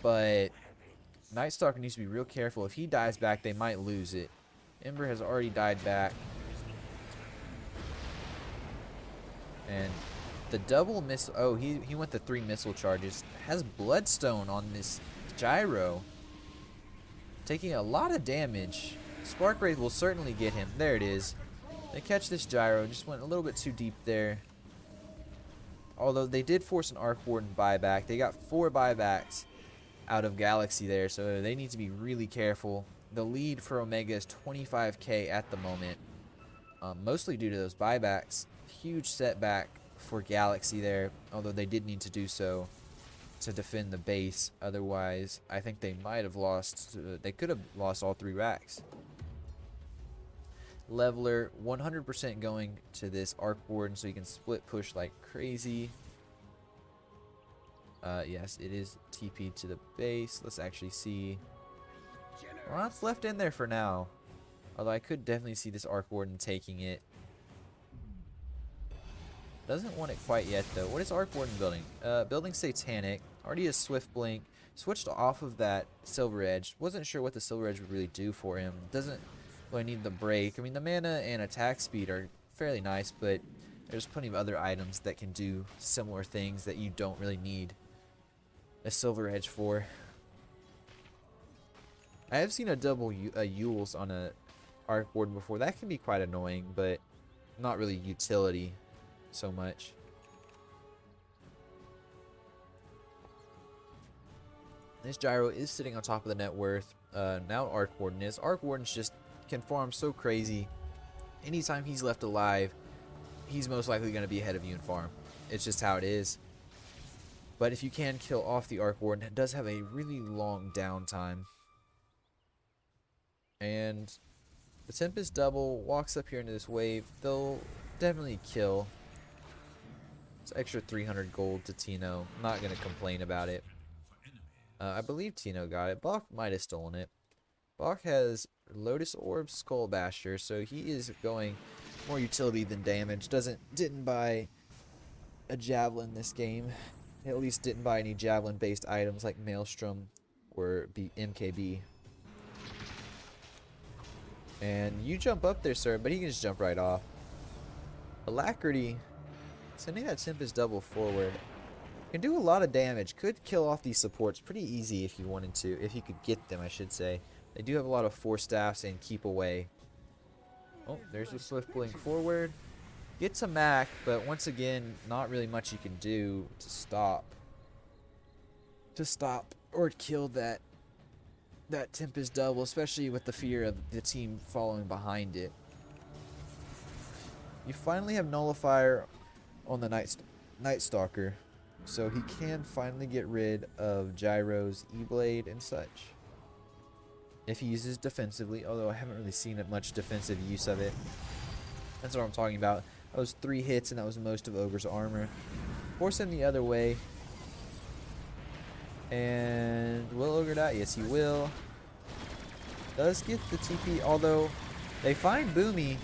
But Night Stalker needs to be real careful. If he dies back, they might lose it. Ember has already died back. And the double missile. Oh, he went to 3 missile charges. Has Bloodstone on this gyro. Taking a lot of damage. Spark Wraith will certainly get him. There it is. They catch this gyro. Just went a little bit too deep there. Although they did force an Arc Warden buyback. They got 4 buybacks out of Galaxy there, so they need to be really careful. The lead for Omega is 25k at the moment. Mostly due to those buybacks. Huge setback for Galaxy there, although they did need to do so to defend the base. Otherwise, I think they might have lost. They could have lost all 3 racks. Leveler 100% going to this Arc Warden so he can split push like crazy. Yes, it is TP to the base. Let's actually see. Well, it's left in there for now. Although I could definitely see this Arc Warden taking it. Doesn't want it quite yet though. What is Arc Warden building? Building Satanic. Already has Swift Blink. Switched off of that Silver Edge. Wasn't sure what the Silver Edge would really do for him. Doesn't really need the break. I mean, the mana and attack speed are fairly nice, but there's plenty of other items that can do similar things that you don't really need a Silver Edge for. I have seen a double Yules on a Arc Warden before. That can be quite annoying, but not really utility so much. This gyro is sitting on top of the net worth. Now Arc Warden is. Arc Warden's just can farm so crazy. Anytime he's left alive, he's most likely going to be ahead of you in farm. It's just how it is. But if you can kill off the Arc Warden, it does have a really long downtime. And the Tempest double walks up here into this wave. They'll definitely kill. It's extra 300 gold to Tino. Not going to complain about it. I believe Tino got it. Bach might have stolen it. Bach has Lotus Orb, Skull Basher, so he is going more utility than damage. Didn't buy a Javelin this game. At least didn't buy any Javelin-based items like Maelstrom or MKB. And you jump up there, sir, but he can just jump right off. Alacrity, sending that Tempest double forward, can do a lot of damage. Could kill off these supports pretty easy if you wanted to. If you could get them, I should say. They do have a lot of force staffs and keep away. Oh, there's the Swift Blink forward. Gets a Mac, but once again, not really much you can do to stop. Or kill that Tempest double, especially with the fear of the team following behind it. You finally have Nullifier on the Night Stalker, so he can finally get rid of Gyro's E-Blade and such. If he uses defensively, although I haven't really seen much defensive use of it. That's what I'm talking about. That was 3 hits, and that was most of Ogre's armor. Force him the other way. And will Ogre die? Yes, he will. Does get the TP, although they find Boomy.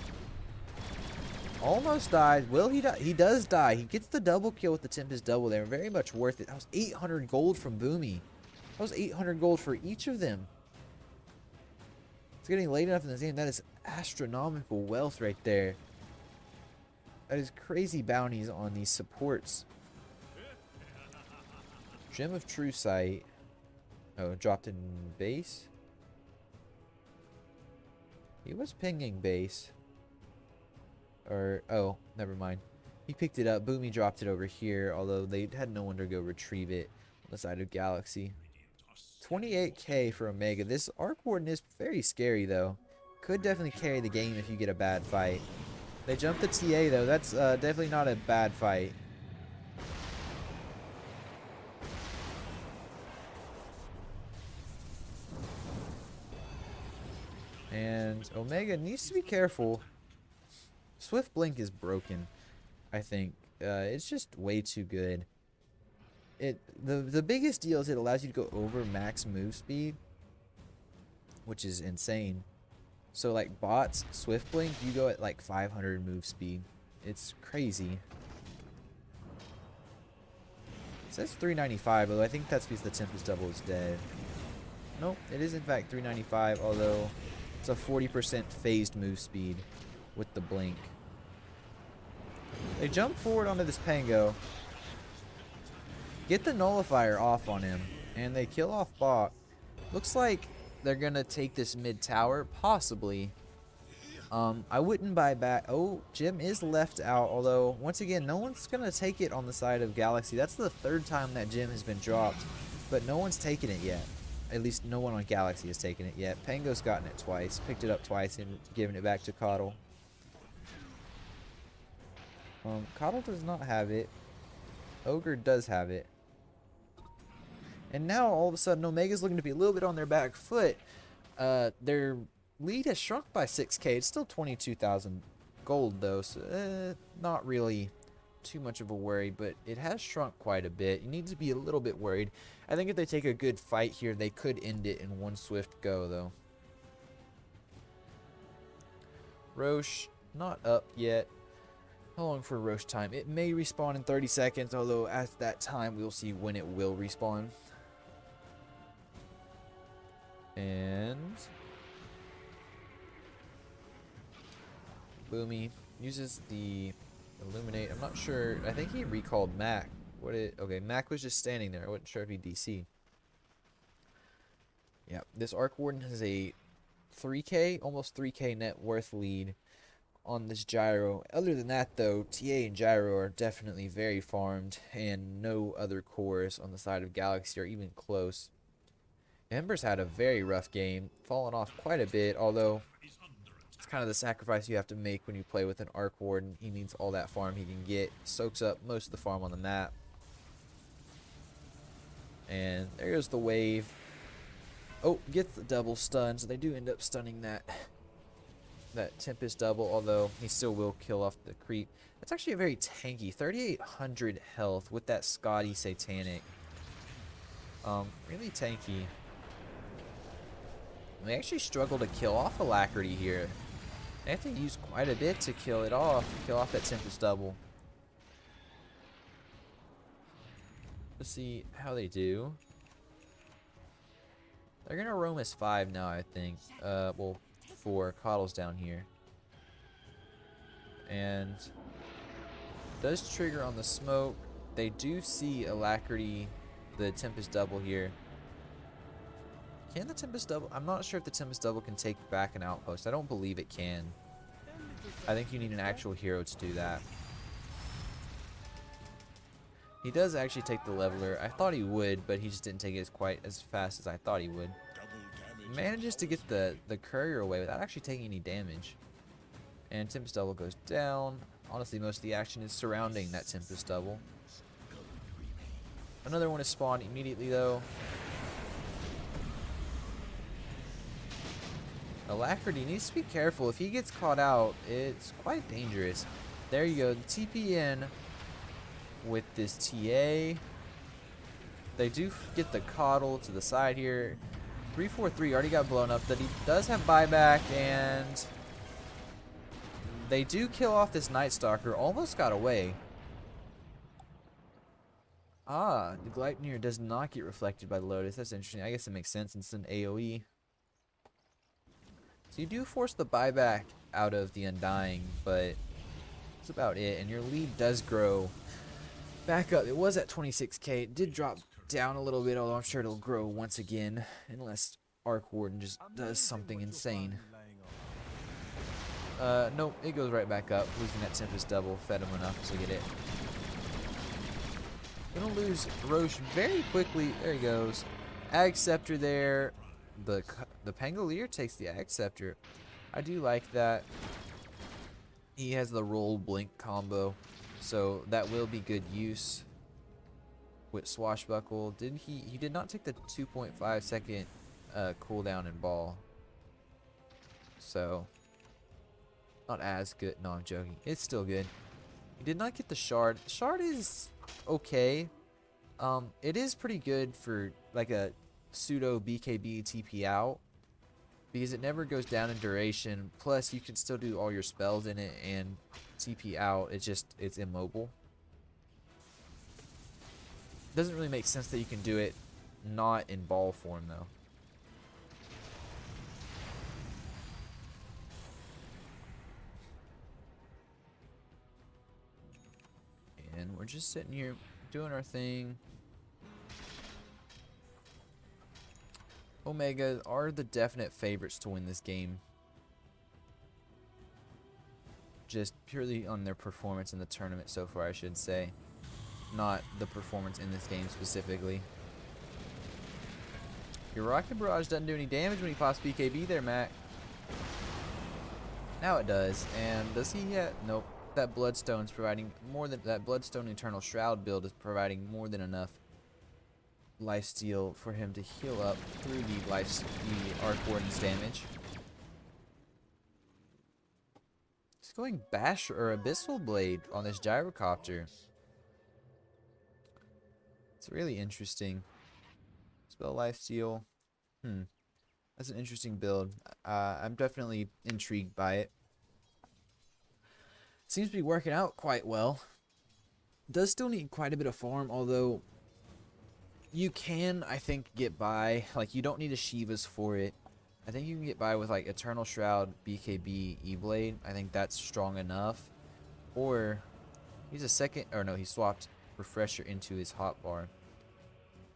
Almost died. Will he die? He does die. He gets the double kill with the Tempest double there. Very much worth it. That was 800 gold from Boomy. That was 800 gold for each of them. It's getting late enough in this game. That is astronomical wealth right there. That is crazy bounties on these supports. Gem of True Sight. Oh, dropped in base. He was pinging base. Or, oh, never mind. He picked it up. Boomy dropped it over here, although they had no one to go retrieve it on the side of Galaxy. 28k for Omega. This Arc Warden is very scary, though. Could definitely carry the game if you get a bad fight. They jumped the TA, though. That's definitely not a bad fight. And Omega needs to be careful. Swift Blink is broken, I think. It's just way too good. The biggest deal is it allows you to go over max move speed, which is insane. So like bots, Swift Blink, you go at like 500 move speed. It's crazy. It says 395, although I think that's because the Tempest double is dead. Nope, it is in fact 395, although it's a 40% phased move speed with the blink. They jump forward onto this Pango. Get the Nullifier off on him. And they kill off Bach. Looks like they're going to take this mid tower. Possibly. I wouldn't buy back. Oh, Jim is left out. Although, once again, no one's going to take it on the side of Galaxy. That's the 3rd time that Jim has been dropped. But no one's taken it yet. At least no one on Galaxy has taken it yet. Pango's gotten it twice. Picked it up twice and given it back to Coddle. Coddle does not have it. Ogre does have it. And now, all of a sudden, Omega's looking to be a little bit on their back foot. Their lead has shrunk by 6k. It's still 22,000 gold, though. So, not really too much of a worry, but it has shrunk quite a bit. You need to be a little bit worried. I think if they take a good fight here, they could end it in one swift go, though. Roche, not up yet. How long for Roche time? It may respawn in 30 seconds, although at that time we'll see when it will respawn. And Boomy uses the Illuminate. I'm not sure. I think he recalled Mac. Okay, Mac was just standing there. I wasn't sure if he DC'd. Yeah, this Arc Warden has a 3k, almost 3k net worth lead on this Gyro. Other than that, though, TA and Gyro are definitely very farmed, and no other cores on the side of Galaxy are even close. Ember's had a very rough game, fallen off quite a bit, although it's kind of the sacrifice you have to make when you play with an Arc Warden. He needs all that farm he can get, soaks up most of the farm on the map. And there goes the wave. Oh, gets the double stun, so they do end up stunning that Tempest double, although he still will kill off the creep. That's actually a very tanky 3,800 health with that Scotty Satanic. Really tanky. They actually struggle to kill off Alacrity here. They have to use quite a bit to kill it off, kill off that Tempest double. Let's see how they do. They're gonna roam as 5 now, I think. Well, 4. Coddle's down here. And Does trigger on the smoke. They do see Alacrity, the Tempest double here. Can the Tempest double? I'm not sure if the Tempest double can take back an outpost. I don't believe it can. I think you need an actual hero to do that. He does actually take the leveler. I thought he would, but he just didn't take it quite as fast as I thought he would. Manages to get the courier away without actually taking any damage. And Tempest double goes down. Honestly, most of the action is surrounding that Tempest double. Another one is spawned immediately though. Alacrity needs to be careful. If he gets caught out, it's quite dangerous. There you go. The TP in with this TA. They do get the coddle to the side here. 343 already got blown up. That he does have buyback, and they do kill off this Night Stalker. Almost got away. Ah, the Gleipnir does not get reflected by the Lotus. That's interesting. I guess it makes sense since it's an AoE. So you do force the buyback out of the Undying, but that's about it. And your lead does grow back up. It was at 26k. It did drop down a little bit, although I'm sure it'll grow once again, unless Arc Warden just does something insane. Nope, it goes right back up. Losing that Tempest double fed him enough to get it. Gonna lose Roche very quickly. There he goes. Ag Scepter there. The Pangolier takes the Ag Scepter. I do like that. He has the roll blink combo, so that will be good use with Swashbuckle. He did not take the 2.5 second cooldown in ball, so not as good. No, I'm joking. It's still good. He did not get the shard. Shard is okay. It is pretty good for like a pseudo BKB TP out, because it never goes down in duration. Plus, you can still do all your spells in it and TP out. It's immobile. Doesn't really make sense that you can do it not in ball form though. And we're just sitting here doing our thing. Omega are the definite favorites to win this game. Just purely on their performance in the tournament so far, I should say. Not the performance in this game specifically. Your Rocket Barrage doesn't do any damage when he pops BKB there, Mac. Now it does. And does he yet? Nope. That Bloodstone's providing more than that. Bloodstone Eternal Shroud build is providing more than enough lifesteal for him to heal up through the Arc Warden's damage. He's going Bash or Abyssal Blade on this Gyrocopter. It's really interesting. Spell lifesteal. That's an interesting build. I'm definitely intrigued by it. Seems to be working out quite well. Does still need quite a bit of farm, although you can, I think, get by. Like, you don't need a Shivas for it. I think you can get by with like Eternal Shroud, BKB, E-Blade. I think that's strong enough. Or he's a second, or no, he swapped Refresher into his hotbar.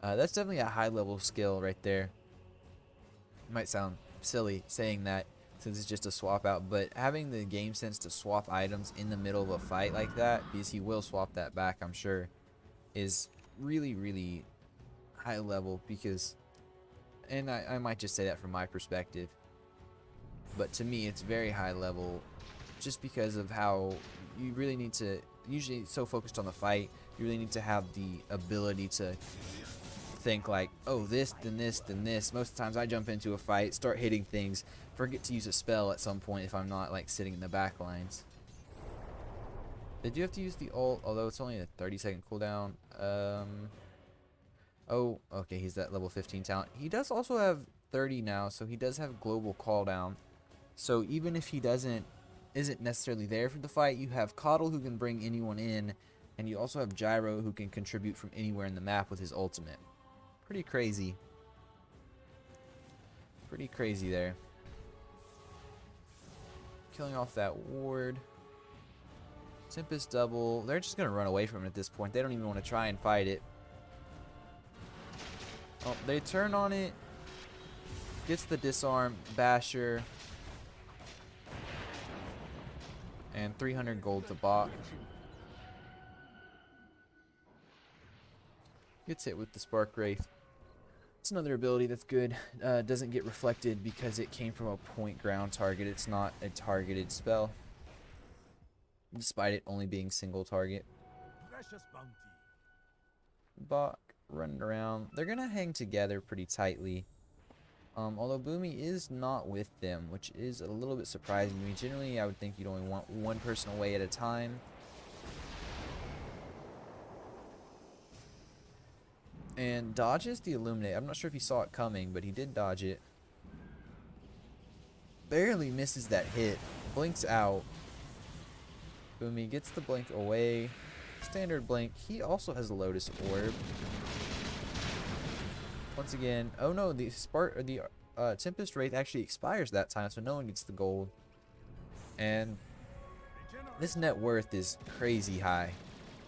That's definitely a high level skill right there. It might sound silly saying that since it's just a swap out, but having the game sense to swap items in the middle of a fight like that, because he will swap that back, I'm sure, is really, really high level. Because, and I might just say that from my perspective, but to me it's very high level, just because of how you really need to, usually so focused on the fight, you really need to have the ability to think like, oh, this, then this, then this. Most of the times I jump into a fight, start hitting things, forget to use a spell at some point if I'm not like sitting in the back lines. They do have to use the ult, although it's only a 30-second cooldown. Oh, okay, he's that level 15 talent. He does also have 30 now, so he does have global call down. So even if he isn't necessarily there for the fight, you have Coddle who can bring anyone in, and you also have Gyro who can contribute from anywhere in the map with his ultimate. Pretty crazy. Pretty crazy there. Killing off that ward. Tempest double. They're just gonna run away from it at this point. They don't even want to try and fight it. Oh, they turn on it. Gets the disarm. Basher. And 300 gold to Bach. Gets hit with the Spark Wraith. It's another ability that's good. Doesn't get reflected because it came from a point ground target. It's not a targeted spell. Despite it only being single target. Precious bounty. Bach running around. They're going to hang together pretty tightly. Although Boomy is not with them, which is a little bit surprising to me. Generally, I would think you'd only want one person away at a time. And dodges the Illuminate. I'm not sure if he saw it coming, but he did dodge it. Barely misses that hit. Blinks out. Boomy gets the blink away. Standard blink. He also has a Lotus Orb. Once again, oh no, the Tempest Wraith actually expires that time, so no one gets the gold. And this net worth is crazy high.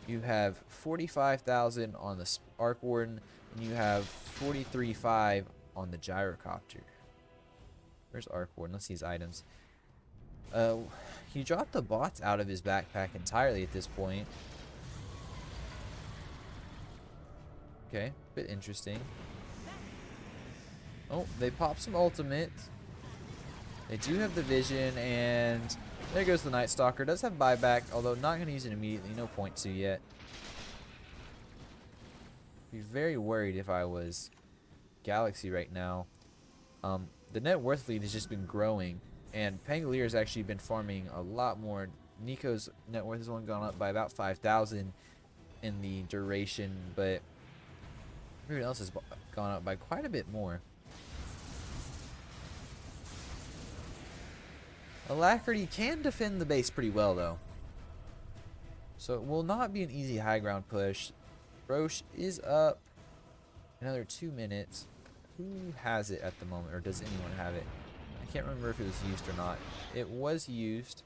You have 45,000 on the Arc Warden, and you have 43,500 on the Gyrocopter. Where's Arc Warden? Let's see his items. He dropped the bots out of his backpack entirely at this point. Okay, bit interesting. Oh, they pop some ultimates. They do have the vision, and there goes the Night Stalker. Does have buyback, although not going to use it immediately. No point to yet. Be very worried if I was Galaxy right now. The net worth lead has just been growing, and Pangolier has actually been farming a lot more. Nico's net worth has only gone up by about 5,000 in the duration, but everyone else has gone up by quite a bit more. Alacrity can defend the base pretty well, though. So it will not be an easy high ground push. Roche is up. Another 2 minutes. Who has it at the moment, or does anyone have it? I can't remember if it was used or not. It was used.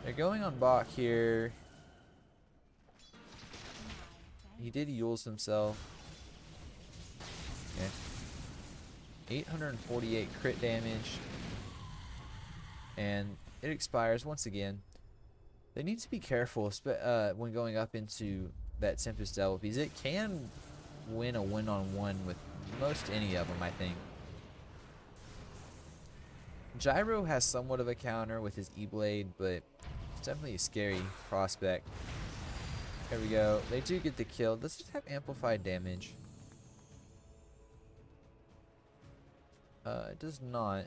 They're going on Bach here. He did Yules himself. Okay. 848 crit damage. And it expires once again. They need to be careful when going up into that Tempest Devil, because it can win a one-on-one with most any of them, I think. Gyro has somewhat of a counter with his E-Blade, but it's definitely a scary prospect. There we go. They do get the kill. Let's just have amplified damage. It does not.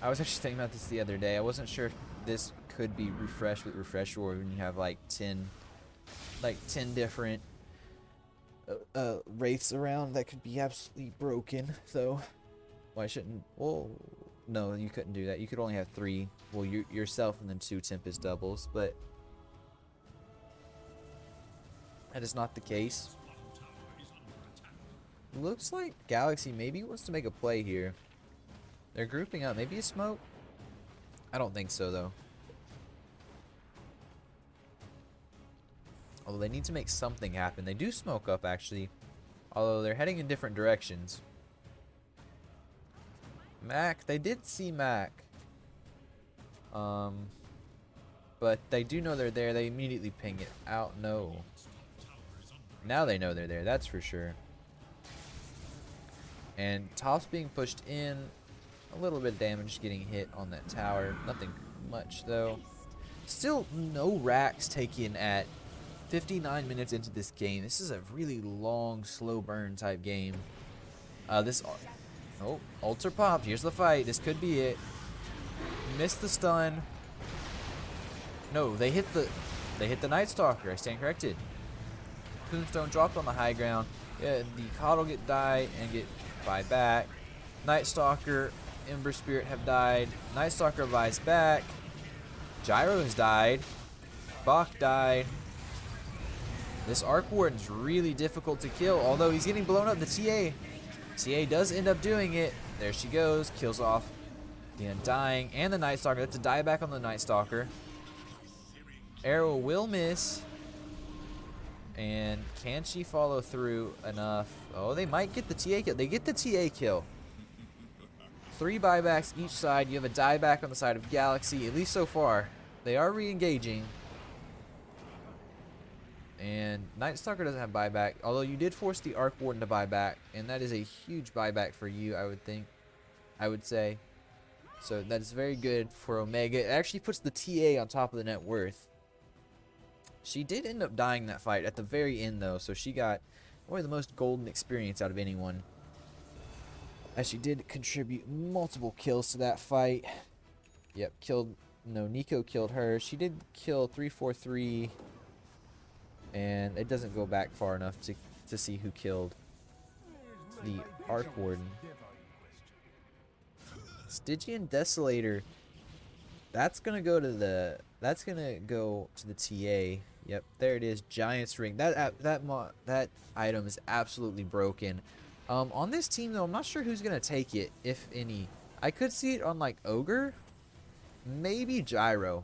I was actually thinking about this the other day. I wasn't sure if this could be refreshed with Refresh Orb when you have like 10 different wraiths around that could be absolutely broken. So why shouldn't? Well, no, you couldn't do that. You could only have 3. Well, yourself and then 2 Tempest doubles, but that is not the case. Looks like Galaxy maybe wants to make a play here. They're grouping up. Maybe a smoke? I don't think so, though. Although they need to make something happen. They do smoke up, actually. Although they're heading in different directions. Mac. They did see Mac. But they do know they're there. They immediately ping it out. No. Now they know they're there. That's for sure. And top's being pushed in. A little bit of damage getting hit on that tower. Nothing much, though. Still no racks taken at 59 minutes into this game. This is a really long, slow burn type game. Oh, Altar popped. Here's the fight. This could be it. Missed the stun. No, they hit the Night Stalker. I stand corrected. Tombstone dropped on the high ground. Yeah, the Coddle get died and get buyback. Night Stalker, Ember Spirit have died. Night Stalker revives back. Gyro has died. Bach died. This Arc Warden's really difficult to kill, although he's getting blown up. The TA does end up doing it. There she goes. Kills off the Undying and the Night Stalker. That's a dieback on the Night Stalker. Arrow will miss. And can she follow through enough? Oh, they might get the TA kill. They get the TA kill. 3 buybacks each side. You have a dieback on the side of Galaxy, at least so far. They are re-engaging. And Night Stalker doesn't have buyback, although you did force the Arc Warden to buy back, and that is a huge buyback for you, I would say. So that is very good for Omega. It actually puts the TA on top of the net worth. She did end up dying that fight at the very end, though, so she got probably the most golden experience out of anyone, as she did contribute multiple kills to that fight. Yep, Nico killed her. She did kill 343. And it doesn't go back far enough to see who killed the Arc Warden. Stygian Desolator. That's gonna go to the TA. Yep, there it is. Giant's Ring. That item is absolutely broken. On this team though, I'm not sure who's gonna take it, if any. I could see it on like Ogre, maybe Gyro.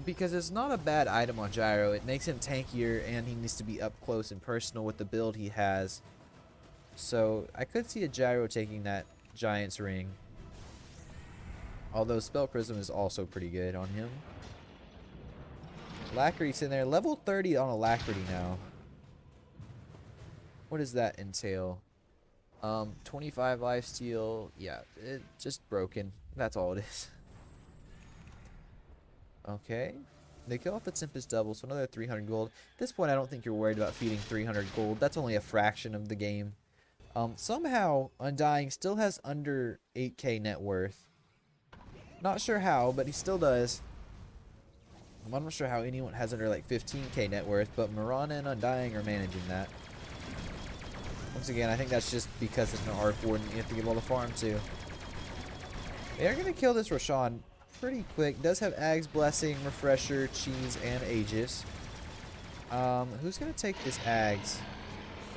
Because it's not a bad item on Gyro. It makes him tankier, and he needs to be up close and personal with the build he has. So I could see a Gyro taking that Giant's Ring. Although Spell Prism is also pretty good on him. Alacrity's in there. Level 30 on Alacrity now. What does that entail? 25 lifesteal. Yeah, it just broken. That's all it is. Okay. They kill off the Tempest Double, so another 300 gold. At this point, I don't think you're worried about feeding 300 gold. That's only a fraction of the game. Somehow, Undying still has under 8k net worth. Not sure how, but he still does. I'm not sure how anyone has under like 15k net worth, but Mirana and Undying are managing that. Once again, I think that's just because it's an Arc Warden you have to give all the farm to. They are going to kill this Roshan pretty quick. Does have Ag's Blessing, Refresher, Cheese, and Aegis. Who's going to take this Ag's?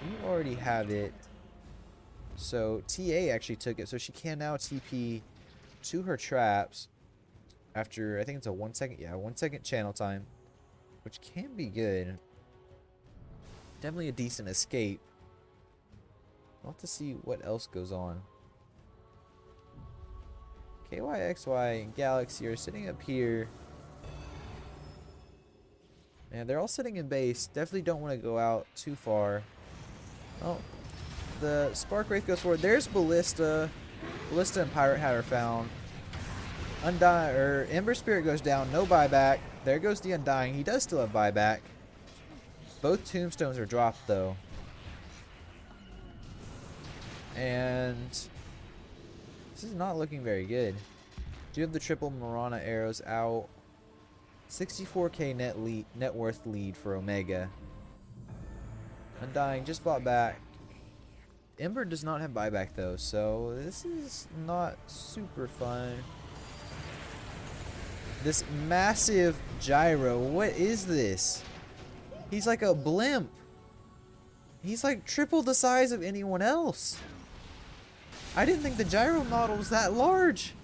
You already have it. So TA actually took it, so she can now TP to her traps after, I think it's a 1 second, yeah, 1 second channel time, which can be good. Definitely a decent escape. I'll have to see what else goes on. KYXY and Galaxy are sitting up here. Man, they're all sitting in base. Definitely don't want to go out too far. Oh, the Spark Wraith goes forward. There's Ballista. Ballista and Pirate Hat are found. Ember Spirit goes down. No buyback. There goes the Undying. He does still have buyback. Both tombstones are dropped though. And this is not looking very good. Do you have the triple Mirana arrows out? 64k net worth lead for Omega. Undying just bought back. Ember does not have buyback though, so this is not super fun. This massive Gyro, what is this? He's like a blimp. He's like triple the size of anyone else. I didn't think the Gyro model was that large.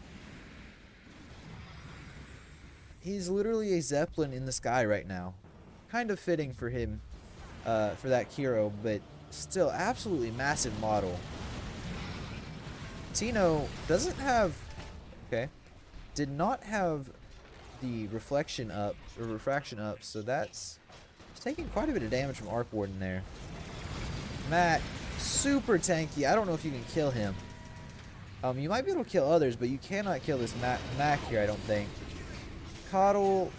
He's literally a Zeppelin in the sky right now. Kind of fitting for him, for that hero, but still absolutely massive model. Tino doesn't have, okay, did not have the refraction up, so that's taking quite a bit of damage from Arc Warden there. Matt, super tanky. I don't know if you can kill him. You might be able to kill others, but you cannot kill this Mac here, I don't think. Coddle,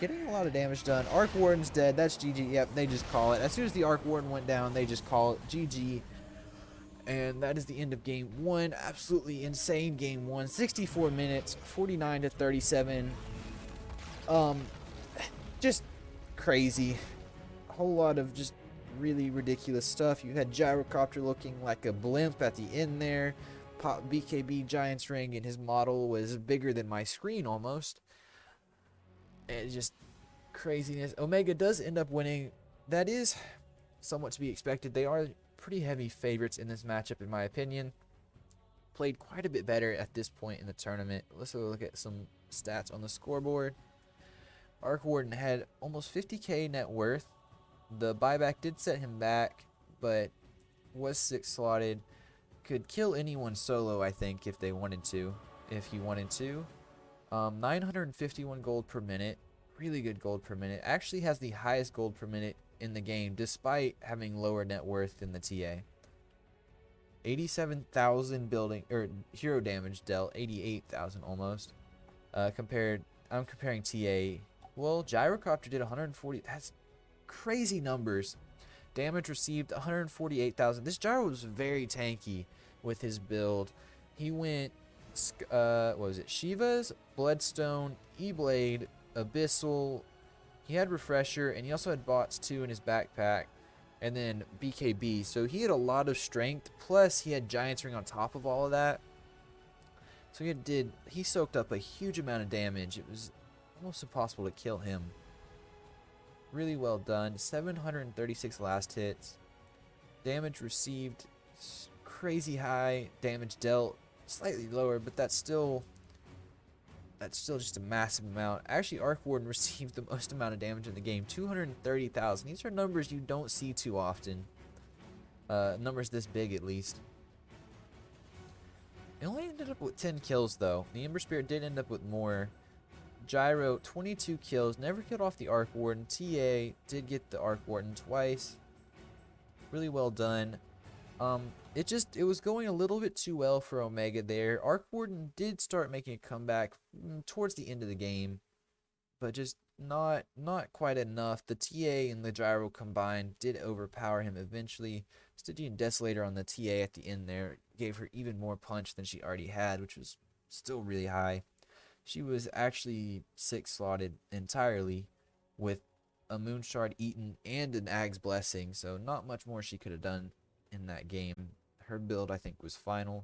getting a lot of damage done. Arc Warden's dead. That's GG. Yep, they just call it. As soon as the Arc Warden went down, they just call it GG. And that is the end of game one. Absolutely insane game one. 64 minutes, 49 to 37. Just crazy. A whole lot of just really ridiculous stuff. You had Gyrocopter looking like a blimp at the end there. Pop BKB Giant's Ring, and his model was bigger than my screen almost. And just craziness. Omega does end up winning. That is somewhat to be expected. They are pretty heavy favorites in this matchup, in my opinion. Played quite a bit better at this point in the tournament. Let's look at some stats on the scoreboard. Arc Warden had almost 50k net worth. The buyback did set him back, but was 6 slotted. Could kill anyone solo, I think, if they wanted to. If he wanted to. 951 gold per minute. Really good gold per minute. Actually has the highest gold per minute in the game, despite having lower net worth than the TA. 87,000 building or hero damage dealt, 88,000 almost. I'm comparing TA. Well, Gyrocopter did 140. That's crazy numbers. Damage received 148,000. This Gyro was very tanky with his build. He went what was it? Shiva's, Bloodstone, E-Blade, Abyssal. He had Refresher, and he also had Bots too in his backpack, and then BKB. So he had a lot of strength. Plus, he had Giant's Ring on top of all of that. So he soaked up a huge amount of damage. It was almost impossible to kill him. Really well done. 736 last hits. Damage received crazy high. Damage dealt slightly lower, but that's still just a massive amount. Actually, Arc Warden received the most amount of damage in the game, 230,000. These are numbers you don't see too often. Numbers this big, at least. It only ended up with 10 kills, though. The Ember Spirit did end up with more. Gyro, 22 kills. Never killed off the Arc Warden. TA did get the Arc Warden twice. Really well done. It was going a little bit too well for Omega there. Arc Warden did start making a comeback towards the end of the game, but just not quite enough. The TA and the Gyro combined did overpower him eventually. Stygian Desolator on the TA at the end there gave her even more punch than she already had, which was still really high. She was actually 6 slotted entirely with a Moonshard eaten and an Ag's Blessing, so not much more she could have done in that game. Her build, I think, was final.